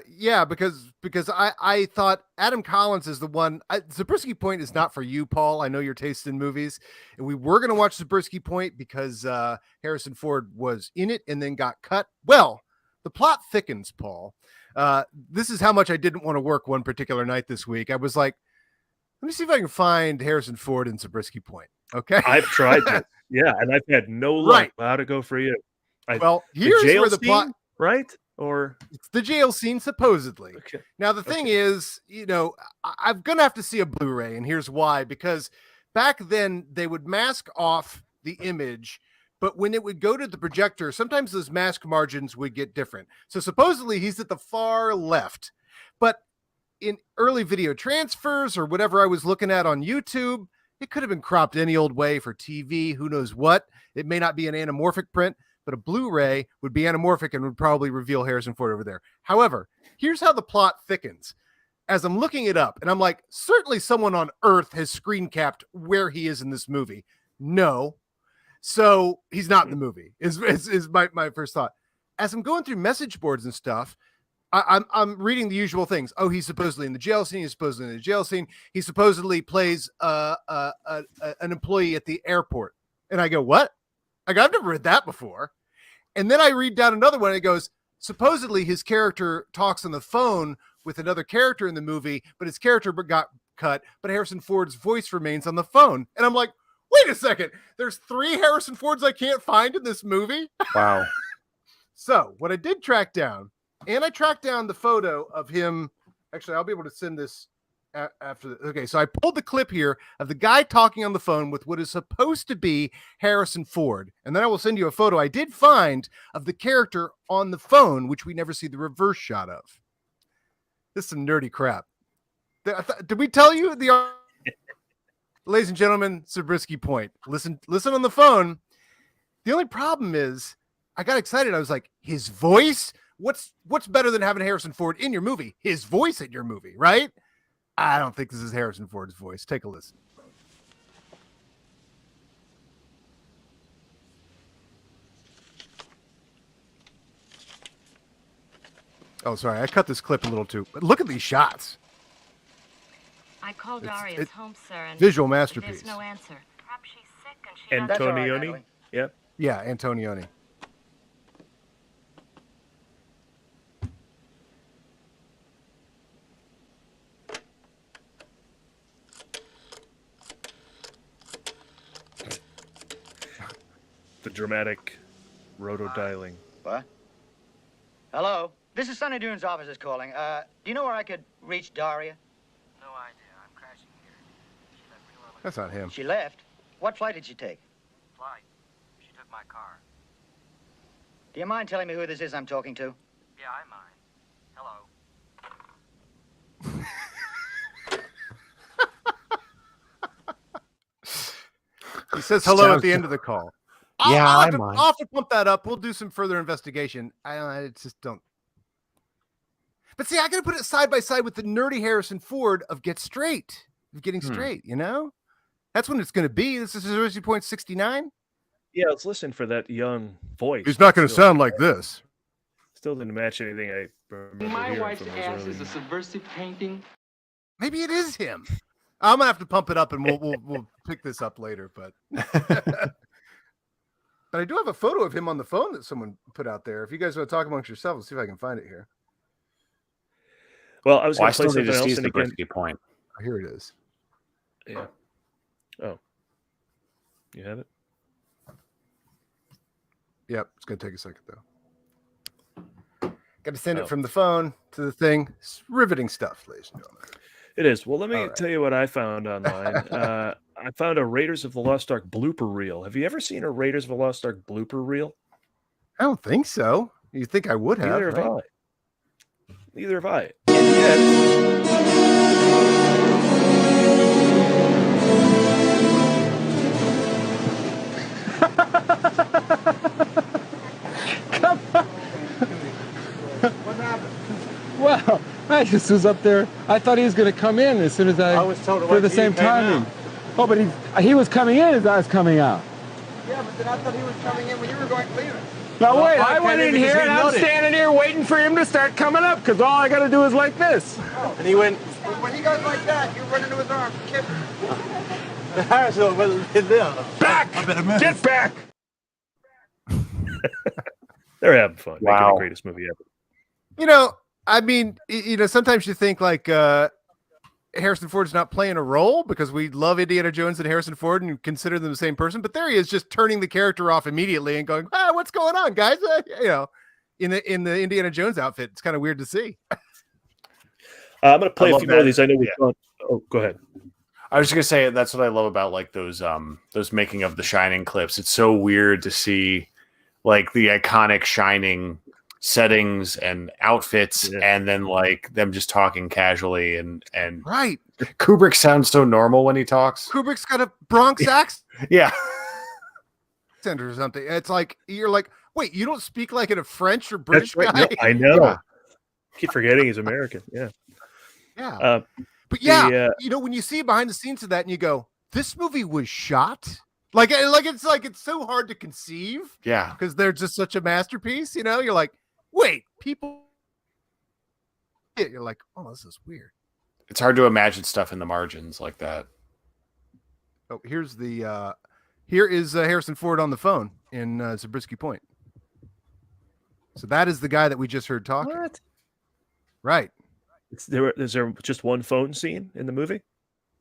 Yeah, because I thought Adam Collins is the one. Zabriskie Point is not for you, Paul. I know your taste in movies, and we were going to watch Zabriskie Point because Harrison Ford was in it and then got cut. Well, the plot thickens, Paul. This is how much I didn't want to work one particular night this week. I was like, let me see if I can find Harrison Ford in Zabriskie Point. Okay, I've tried that. Yeah, and I've had no luck. Right. How'd it go for you? Well, here's where the plot. Right? Or it's the jail scene, supposedly. Okay. Now, the thing is, I'm going to have to see a Blu-ray, and here's why. Because back then, they would mask off the image, but when it would go to the projector, sometimes those mask margins would get different. So supposedly, he's at the far left. But in early video transfers or whatever I was looking at on YouTube, it could have been cropped any old way for TV, who knows what. It may not be an anamorphic print, but a Blu-ray would be anamorphic and would probably reveal Harrison Ford over there. However, here's how the plot thickens. As I'm looking it up, and I'm like, certainly someone on Earth has screen capped where he is in this movie. No. So he's not in the movie, is my first thought. As I'm going through message boards and stuff, I'm reading the usual things. Oh, he's supposedly in the jail scene. He's supposedly in the jail scene. He supposedly plays an employee at the airport. And I go, what? I've never read that before. And then I read down another one. And it goes, supposedly his character talks on the phone with another character in the movie, but his character got cut. But Harrison Ford's voice remains on the phone. And I'm like, wait a second. There's 3 Harrison Fords I can't find in this movie. Wow. So what I did track down, and I tracked down the photo of him. Actually, I'll be able to send this after. Okay, so I pulled the clip here of the guy talking on the phone with what is supposed to be Harrison Ford. And then I will send you a photo I did find of the character on the phone, which we never see the reverse shot of. This is some nerdy crap. Did we tell you the... Ladies and gentlemen, Zabriskie Point. Listen on the phone. The only problem is I got excited. I was like, his voice? What's better than having Harrison Ford in your movie? His voice in your movie, right? I don't think this is Harrison Ford's voice. Take a listen. Oh, sorry. I cut this clip a little too. But look at these shots. I called Daria's home, sir, and visual masterpiece. There's no answer. Perhaps she's sick and she Antonioni. Yep. Yeah, Antonioni. The dramatic rotodialing. What? Hello? This is Sunny Dune's office is calling. Do you know where I could reach Daria? No idea. I'm crashing here. She left real early. That's not him. She left? What flight did she take? Flight. She took my car. Do you mind telling me who this is I'm talking to? Yeah, I mind. Hello. He says hello at the end of the call. I'll have to pump that up. We'll do some further investigation. I just don't. But see, I got to put it side by side with the nerdy Harrison Ford of Getting Straight. You know? That's when it's going to be. This is Zabriskie Point 69. Yeah, let's listen for that young voice. He's not going to sound like this. Still didn't match anything I remember. My wife's ass is a subversive painting. Maybe it is him. I'm going to have to pump it up and we'll pick this up later. But but I do have a photo of him on the phone that someone put out there. If you guys want to talk amongst yourselves, see if I can find it here. Well, I was going to play still something else. The Zabriskie Point. Oh, here it is. Yeah. Oh. You have it? Yep. It's going to take a second, though. Got to send it from the phone to the thing. It's riveting stuff, ladies and gentlemen. It is. Well, let me tell you what I found online. I found a Raiders of the Lost Ark blooper reel. Have you ever seen a Raiders of the Lost Ark blooper reel? I don't think so. You think I would have? Neither have right? I. Neither have I. And yet, Well, I just was up there. I thought he was going to come in as soon as I was told for the same timing. Oh, but he was coming in as I was coming out. Yeah, but then I thought he was coming in when you were going leaving. Now wait, I went in here and I'm standing here waiting for him to start coming up because all I got to do is like this. And he went. When he goes like that, you run into his arms. Harrison wasn't there. Back! Get back! they're having fun. Wow. Making the greatest movie ever. You know, I mean, sometimes you think like Harrison Ford's not playing a role because we love Indiana Jones and Harrison Ford and consider them the same person, but there he is just turning the character off immediately and going, what's going on, guys? In the Indiana Jones outfit. It's kind of weird to see. I'm going to play a few more of these. I know we Yeah. Oh, go ahead. I was just gonna say that's what I love about like those making of the Shining clips. It's so weird to see like the iconic Shining settings and outfits, and then like them just talking casually and Right. Kubrick sounds so normal when he talks. Kubrick's got a Bronx accent Yeah. or something. It's like you're like, wait, you don't speak like in a French or British That's right. guy? No, I know. Yeah. Keep forgetting he's American. Yeah. Yeah. But yeah, when you see behind the scenes of that and you go, this movie was shot. It's so hard to conceive. Yeah. Because they're just such a masterpiece. You're like, wait, people it, you're like, oh, this is weird. It's hard to imagine stuff in the margins like that. Oh, here is Harrison Ford on the phone in Zabriskie Point. So that is the guy that we just heard talking. What? Right. Is there just one phone scene in the movie?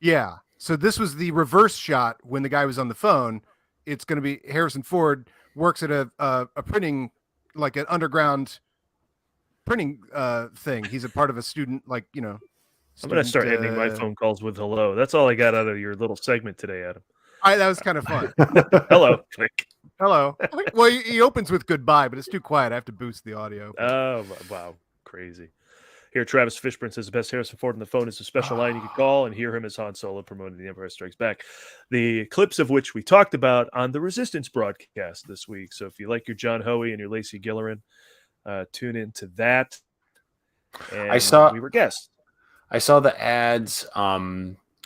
Yeah. So this was the reverse shot when the guy was on the phone. It's going to be Harrison Ford works at a printing, like an underground printing thing. He's a part of a student, like, you know. I'm going to start ending my phone calls with hello. That's all I got out of your little segment today, Adam. That was kind of fun. Hello. Click. Hello. Well, he opens with goodbye, but it's too quiet. I have to boost the audio. Oh, wow. Crazy. Here, Travis Fishburne says the best Harrison Ford on the phone is a special line you can call and hear him as Han Solo promoting The Empire Strikes Back. The clips of which we talked about on the Resistance broadcast this week. So if you like your John Hoey and your Lacey Gillerin, tune into that. And we were guests. I saw the ads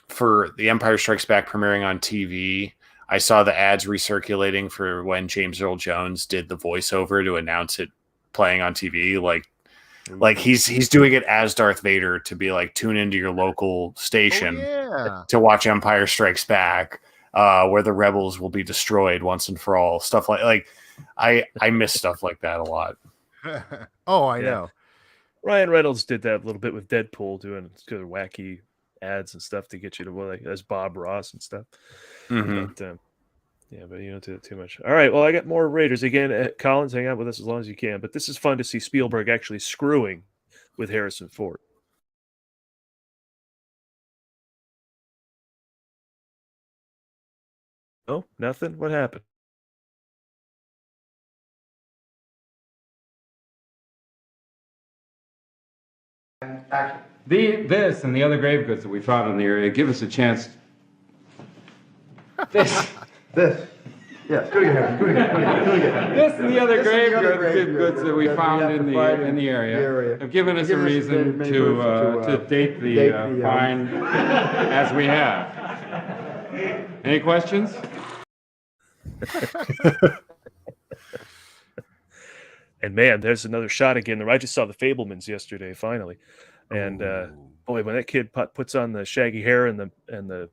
for The Empire Strikes Back premiering on TV. I saw the ads recirculating for when James Earl Jones did the voiceover to announce it playing on TV. Like he's doing it as Darth Vader to be like, tune into your local station to watch Empire Strikes Back, where the rebels will be destroyed once and for all. Stuff like I miss stuff like that a lot. I know. Ryan Reynolds did that a little bit with Deadpool, doing kind of wacky ads and stuff to get you to as Bob Ross and stuff. Mm-hmm. But you don't do it too much. All right, well, I got more Raiders. Again, Collins, hang out with us as long as you can. But this is fun to see Spielberg actually screwing with Harrison Ford. Oh, nothing? What happened? This and the other grave goods that we found in the area give us a chance. This. Yes, do it again. This and the other grave goods that we found in the area have given us a reason to date the find as we have. Any questions? And man, there's another shot again. I just saw The Fabelmans yesterday, finally, and boy, when that kid puts on the shaggy hair and the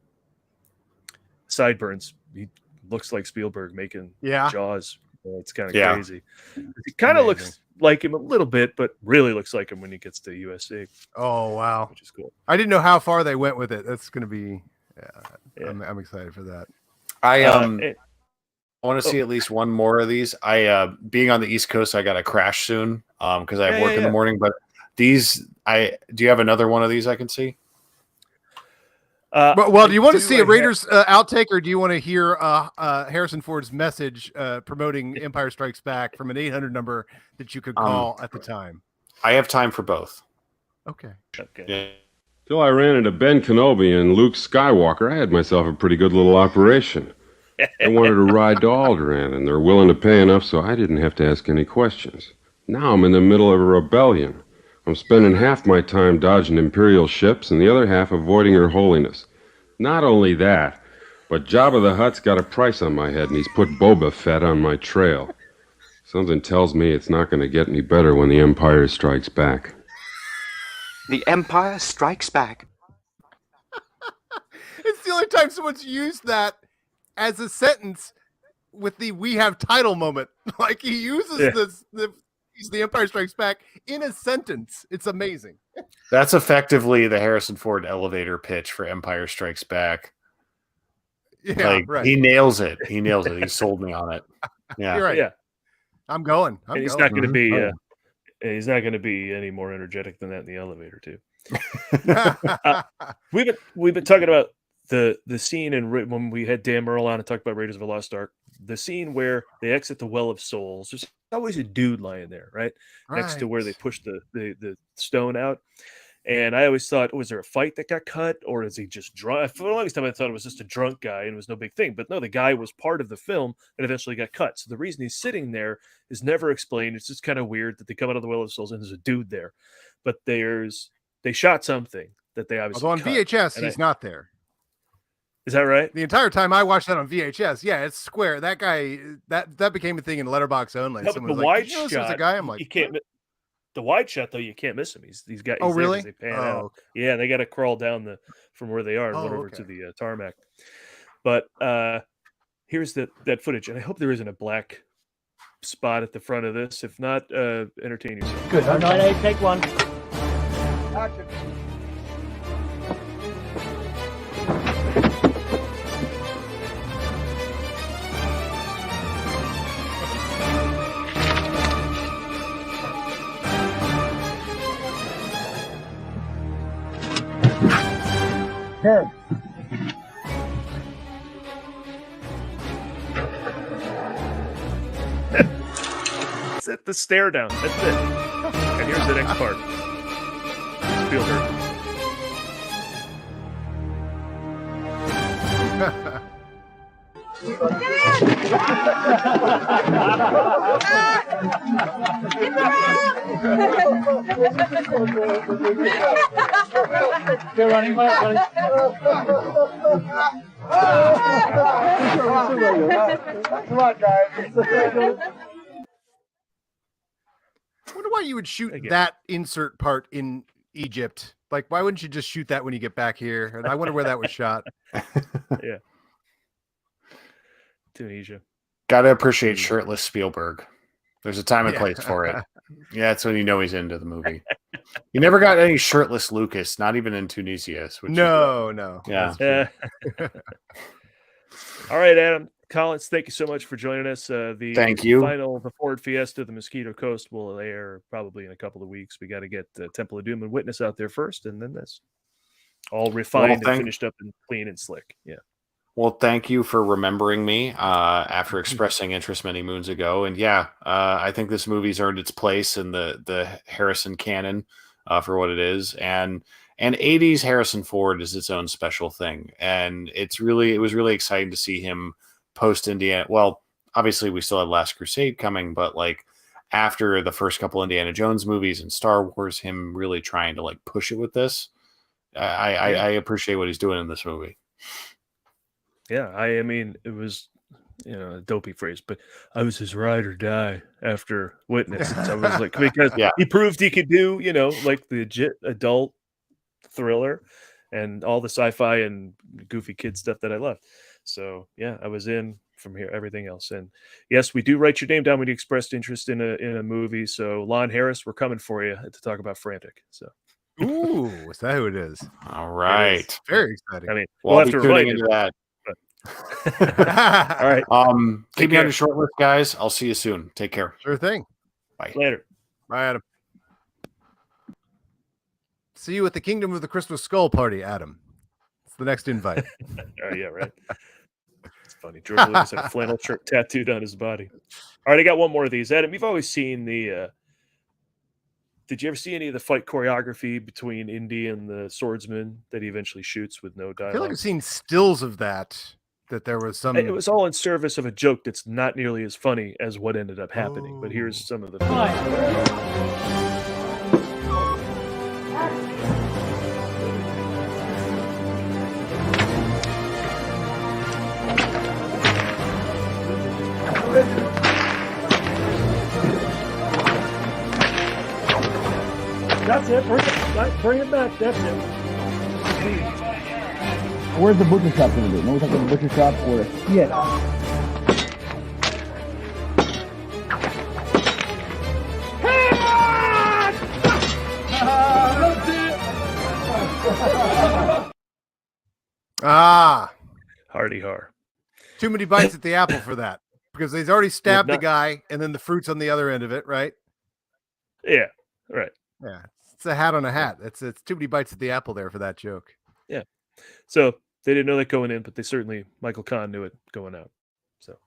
sideburns, he looks like Spielberg making Jaws. It's kind of crazy. He kind of looks like him a little bit, but really looks like him when he gets to USC. Oh wow, which is cool. I didn't know how far they went with it. That's going to be. I'm excited for that. I want to see at least one more of these. Being on the East Coast, I got to crash soon because I have work in the morning. But these, do you have another one of these I can see? Well, do you want to see a Raiders outtake, or do you want to hear Harrison Ford's message promoting Empire Strikes Back from an 800 number that you could call at the time? I have time for both. Okay. Yeah. Till I ran into Ben Kenobi and Luke Skywalker, I had myself a pretty good little operation. I wanted to ride to Alderaan, and they're willing to pay enough so I didn't have to ask any questions. Now I'm in the middle of a rebellion. I'm spending half my time dodging Imperial ships and the other half avoiding Her Holiness. Not only that, but Jabba the Hutt's got a price on my head, and he's put Boba Fett on my trail. Something tells me it's not going to get any better when the Empire strikes back. The Empire Strikes Back. It's the only time someone's used that as a sentence with the "we have title" moment. Like he uses the Empire Strikes Back in a sentence. It's amazing. That's effectively the Harrison Ford elevator pitch for Empire Strikes Back. Yeah, right. He nails it. He sold me on it. Yeah, you're right. Yeah, I'm going. He's not going to be. He's not going to be any more energetic than that in the elevator, too. We've been talking about the scene when we had Dan Merle on and talked about Raiders of the Lost Ark. The scene where they exit the Well of Souls. There's always a dude lying there, right? Next to where they push the stone out. And I always thought, was there a fight that got cut, or is he just drunk? For the longest time, I thought it was just a drunk guy and it was no big thing. But no, the guy was part of the film and eventually got cut. So the reason he's sitting there is never explained. It's just kind of weird that they come out of the Well of Souls and there's a dude there. But they shot something that they obviously Although on VHS, he's not there. Is that right? The entire time I watched that on VHS, yeah, it's square. That guy, that became a thing in Letterboxd only. No, but the wide shot, was a guy. I'm like, you can't. The wide shot though, you can't miss him. He's got. Oh, He's there 'cause really? They pan Oh, out. okay. Yeah, they got to crawl down from where they are and Oh, run over okay. to the tarmac. But here's that footage, and I hope there isn't a black spot at the front of this. If not, entertain yourself. Good. 9-8, take one. Action. Here. That's it. The stare down. That's it. And here's the next part. Spielberg. They're running. Come on, guys. I wonder why you would shoot that insert part in Egypt. Like, why wouldn't you just shoot that when you get back here? And I wonder where that was shot. Yeah. Tunisia. Gotta appreciate shirtless Spielberg. There's a time and place for it. Yeah, that's when you know he's into the movie. You never got any shirtless Lucas, not even in Tunisia. No. Yeah. All right, Adam Collins, thank you so much for joining us. Thank you. The Ford Fiesta, the Mosquito Coast, will air probably in a couple of weeks. We got to get Temple of Doom and Witness out there first, and then that's all refined and finished up and clean and slick. Yeah. Well, thank you for remembering me after expressing interest many moons ago. And I think this movie's earned its place in the Harrison canon for what it is. And 80s Harrison Ford is its own special thing. And it was really exciting to see him post Indiana. Well, obviously we still had Last Crusade coming, but like after the first couple Indiana Jones movies and Star Wars, him really trying to like push it with this. I appreciate what he's doing in this movie. Yeah, I mean, it was, a dopey phrase, but I was his ride or die after Witness. I was like, because he proved he could do, like the legit adult thriller and all the sci-fi and goofy kid stuff that I love. So I was in from here, everything else. And yes, we do write your name down when you expressed interest in a movie. So Lon Harris, we're coming for you to talk about Frantic. So. Ooh, is that who it is? All right. Very exciting. I mean, we'll have to remind into that. All right. Keep me on your short list, guys. I'll see you soon. Take care. Sure thing. Bye. Later. Bye, Adam. See you at the Kingdom of the Crystal Skull party, Adam. It's the next invite. Oh, yeah, right. It's funny. George Lucas had a flannel shirt tattooed on his body. All right, I got one more of these. Adam, you've always seen the... Did you ever see any of the fight choreography between Indy and the swordsman that he eventually shoots with no dialogue? I feel like I've seen stills of that there was some... It was all in service of a joke that's not nearly as funny as what ended up happening. But here's some of the... That's it. Bring it back. That's it. Where's the butcher shop going to be? No, we're talking the butcher shop or... Yeah. Hardy har. Too many bites at the apple for that. Because they've already stabbed the guy, and then the fruit's on the other end of it, right? Yeah, right. Yeah, it's a hat on a hat. It's too many bites at the apple there for that joke. Yeah. So they didn't know that going in, but they certainly, Michael Kahn knew it going out. So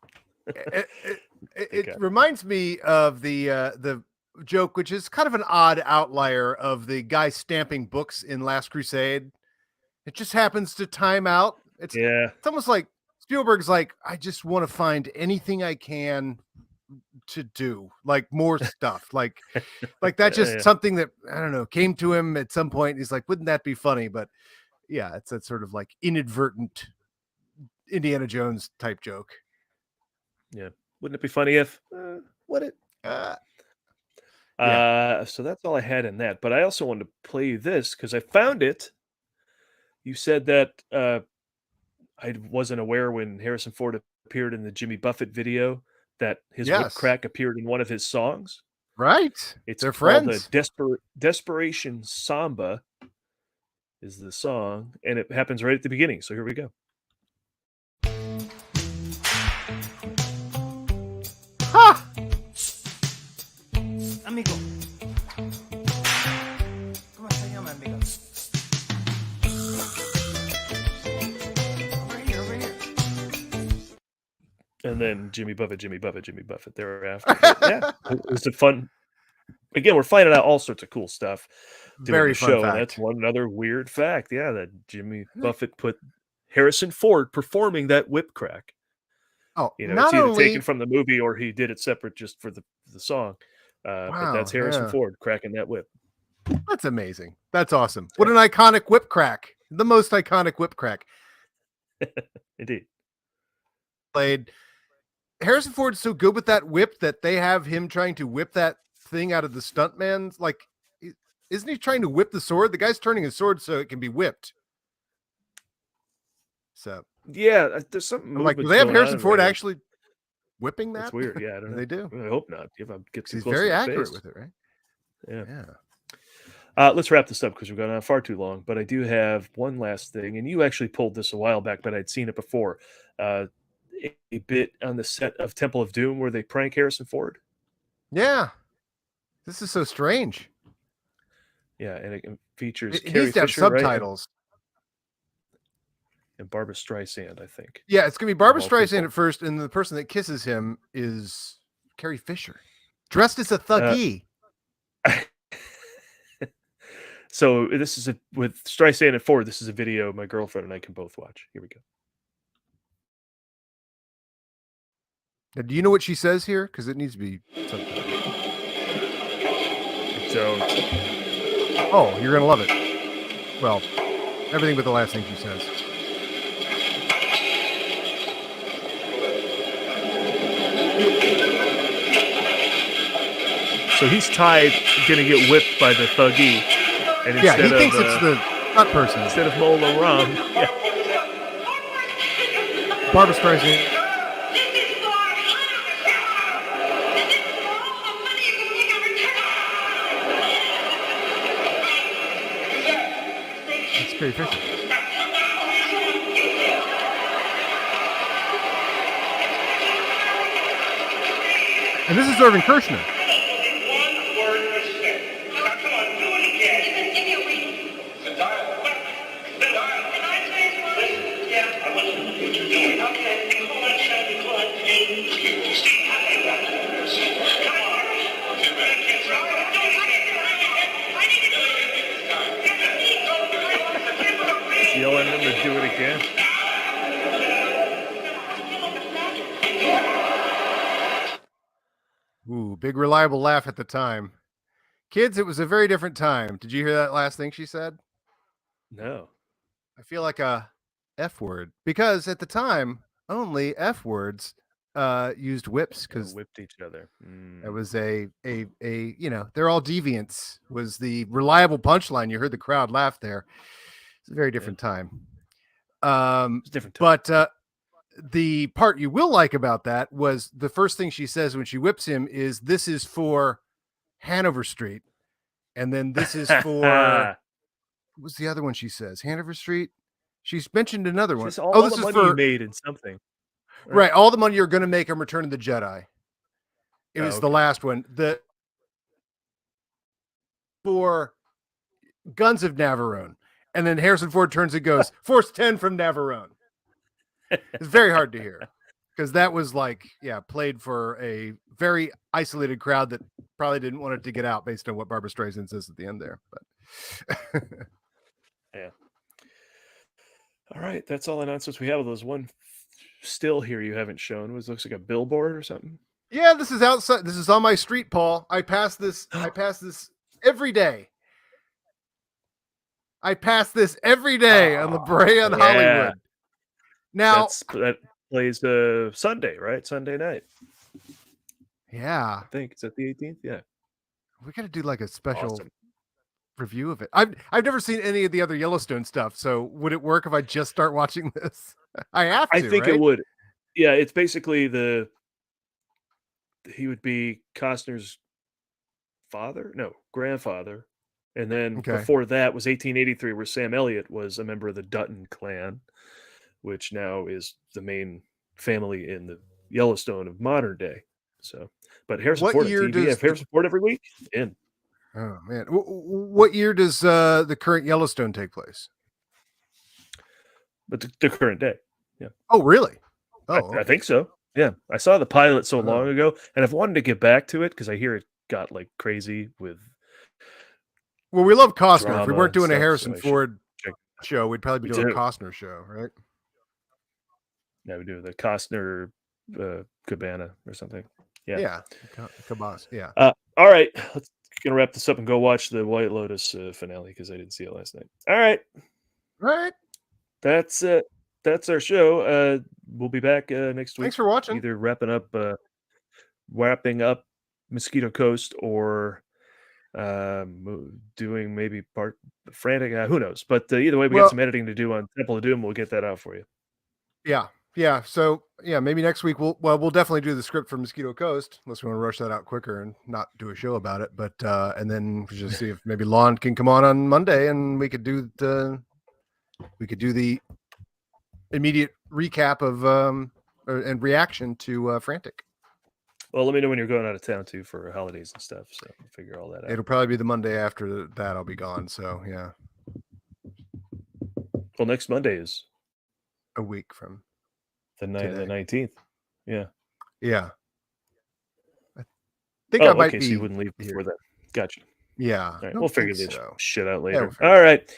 it reminds me of the joke, which is kind of an odd outlier, of the guy stamping books in Last Crusade. It just happens to time out. It's almost like Spielberg's like, I just want to find anything I can to do, like more stuff, like that. Just something that, I don't know, came to him at some point. He's like, wouldn't that be funny? But yeah, it's that sort of like inadvertent Indiana Jones type joke. Yeah, wouldn't it be funny if? Would it? So that's all I had in that. But I also wanted to play you this because I found it. You said that I wasn't aware when Harrison Ford appeared in the Jimmy Buffett video that his whip crack appeared in one of his songs. Right. It's They're called friends. Desperation Samba is the song, and it happens right at the beginning. So here we go. Ha! Amigo. ¿Cómo se llama, amigo? Over here. And then Jimmy Buffett thereafter. Yeah, it's a fun. Again, we're finding out all sorts of cool stuff doing Very the fun show, fact. and that's one other weird fact. Yeah, that Jimmy Buffett put Harrison Ford performing that whip crack. Oh, You know, not it's either only taken from the movie or he did it separate just for the song. But that's Harrison Ford cracking that whip. That's amazing. That's awesome. What an iconic whip crack. The most iconic whip crack. Indeed. Played. Harrison Ford's so good with that whip that they have him trying to whip that thing out of the stuntman's. Like, isn't he trying to whip the sword? The guy's turning his sword so it can be whipped. So yeah, there's something. Like, do they have Harrison Ford actually whipping that? That's weird. Yeah, I don't know. They do. I hope not. If I get too He's close very to the accurate face. with it, right? Yeah. Let's wrap this up because we've gone on far too long. But I do have one last thing, and you actually pulled this a while back, but I'd seen it before. A bit on the set of Temple of Doom where they prank Harrison Ford. Yeah, this is so strange. Yeah, and it features It Carrie needs to have Fisher, subtitles. Right? And Barbara Streisand, I think. Yeah, it's gonna be Barbara Of all Streisand people. at first, and the person that kisses him is Carrie Fisher, dressed as a thuggy. So this is with Streisand and Ford. This is a video my girlfriend and I can both watch. Here we go. Now, do you know what she says here? Because it needs to be subtitled. So, oh, you're gonna love it. Well, everything but the last thing she says. So he's tied, gonna get whipped by the thuggy. And Yeah, he thinks it's the stunt person. Instead of Mola Ram. Yeah. Barbara Streisand. It's Carrie Fisher. And this is Irvin Kershner. Yelling at him to do it again. Ooh, big reliable laugh at the time. Kids, it was a very different time. Did you hear that last thing she said? No. I feel like a F word because at the time only F words used whips because whipped each other. It was a you know, they're all deviants was the reliable punchline. You heard the crowd laugh there. It's a very different time. It's a different time. But the part you will like about that was the first thing she says when she whips him is this is for Hanover Street. And then this is for what was the other one she says? Hanover Street? She's mentioned another one. This is money for, you made in something. Right. All the money you're going to make on Return of the Jedi. It was the last one. The for Guns of Navarone. And then Harrison Ford turns and goes, Force 10 from Navarone. It's very hard to hear because that was like, played for a very isolated crowd that probably didn't want it to get out based on what Barbara Streisand says at the end there. But yeah. All right. That's all the nonsense we have of those. One still here you haven't shown was looks like a billboard or something. Yeah, this is outside. This is on my street, Paul. I pass this every day. I pass this every day on La Brea and Hollywood. Now that plays Sunday, right? Sunday night. Yeah. I think it's at the 18th. Yeah. We got to do like a special Awesome. review of it. I've never seen any of the other Yellowstone stuff, so would it work if I just start watching this? I have to. I think right? it would. Yeah, it's basically he would be Costner's grandfather. And then before that was 1883, where Sam Elliott was a member of the Dutton clan, which now is the main family in the Yellowstone of modern day. So, but Harrison What Ford on year TV, does Harrison Ford every week. In. Oh man, what year does the current Yellowstone take place? But the current day. Yeah. Oh really? I think so. Yeah, I saw the pilot so long ago, and I've wanted to get back to it because I hear it got like crazy with. Well, we love Costner. If we drama weren't doing and a stuff, Harrison so I should Ford check. show, we'd probably be We doing a do. Costner show, right? Yeah, we do the Costner Cabana or something. Yeah. Yeah. Cabas. Yeah. All right, let's gonna wrap this up and go watch the White Lotus finale because I didn't see it last night. All right. That's it. That's our show. We'll be back next week. Thanks for watching. Either wrapping up Mosquito Coast or doing maybe part Frantic. Who knows? But either way, we got some editing to do on Temple of Doom. We'll get that out for you. Yeah. So maybe next week we'll definitely do the script for Mosquito Coast, unless we want to rush that out quicker and not do a show about it. But and then just see if maybe Lon can come on Monday and we could do the immediate recap of and reaction to Frantic. Well, let me know when you're going out of town too for holidays and stuff. So we'll figure all that out. It'll probably be the Monday after that. I'll be gone. So yeah. Well, next Monday is a week from the 19th. Yeah. I think I might okay, be. So you wouldn't leave before that. Gotcha. Yeah. All right, we'll figure this shit out later. Yeah, all right.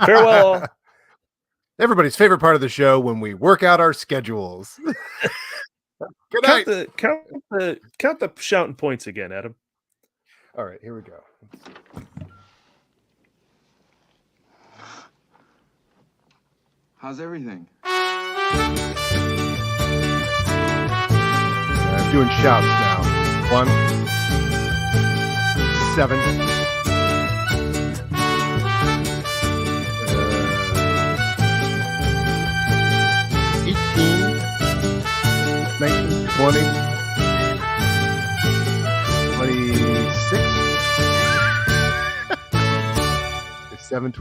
Farewell. Everybody's favorite part of the show when we work out our schedules. Good night. Count the shouting points again, Adam. All right, here we go. How's everything? I'm doing shouts now. 1, 7, 18, 19, 20, 26, 7,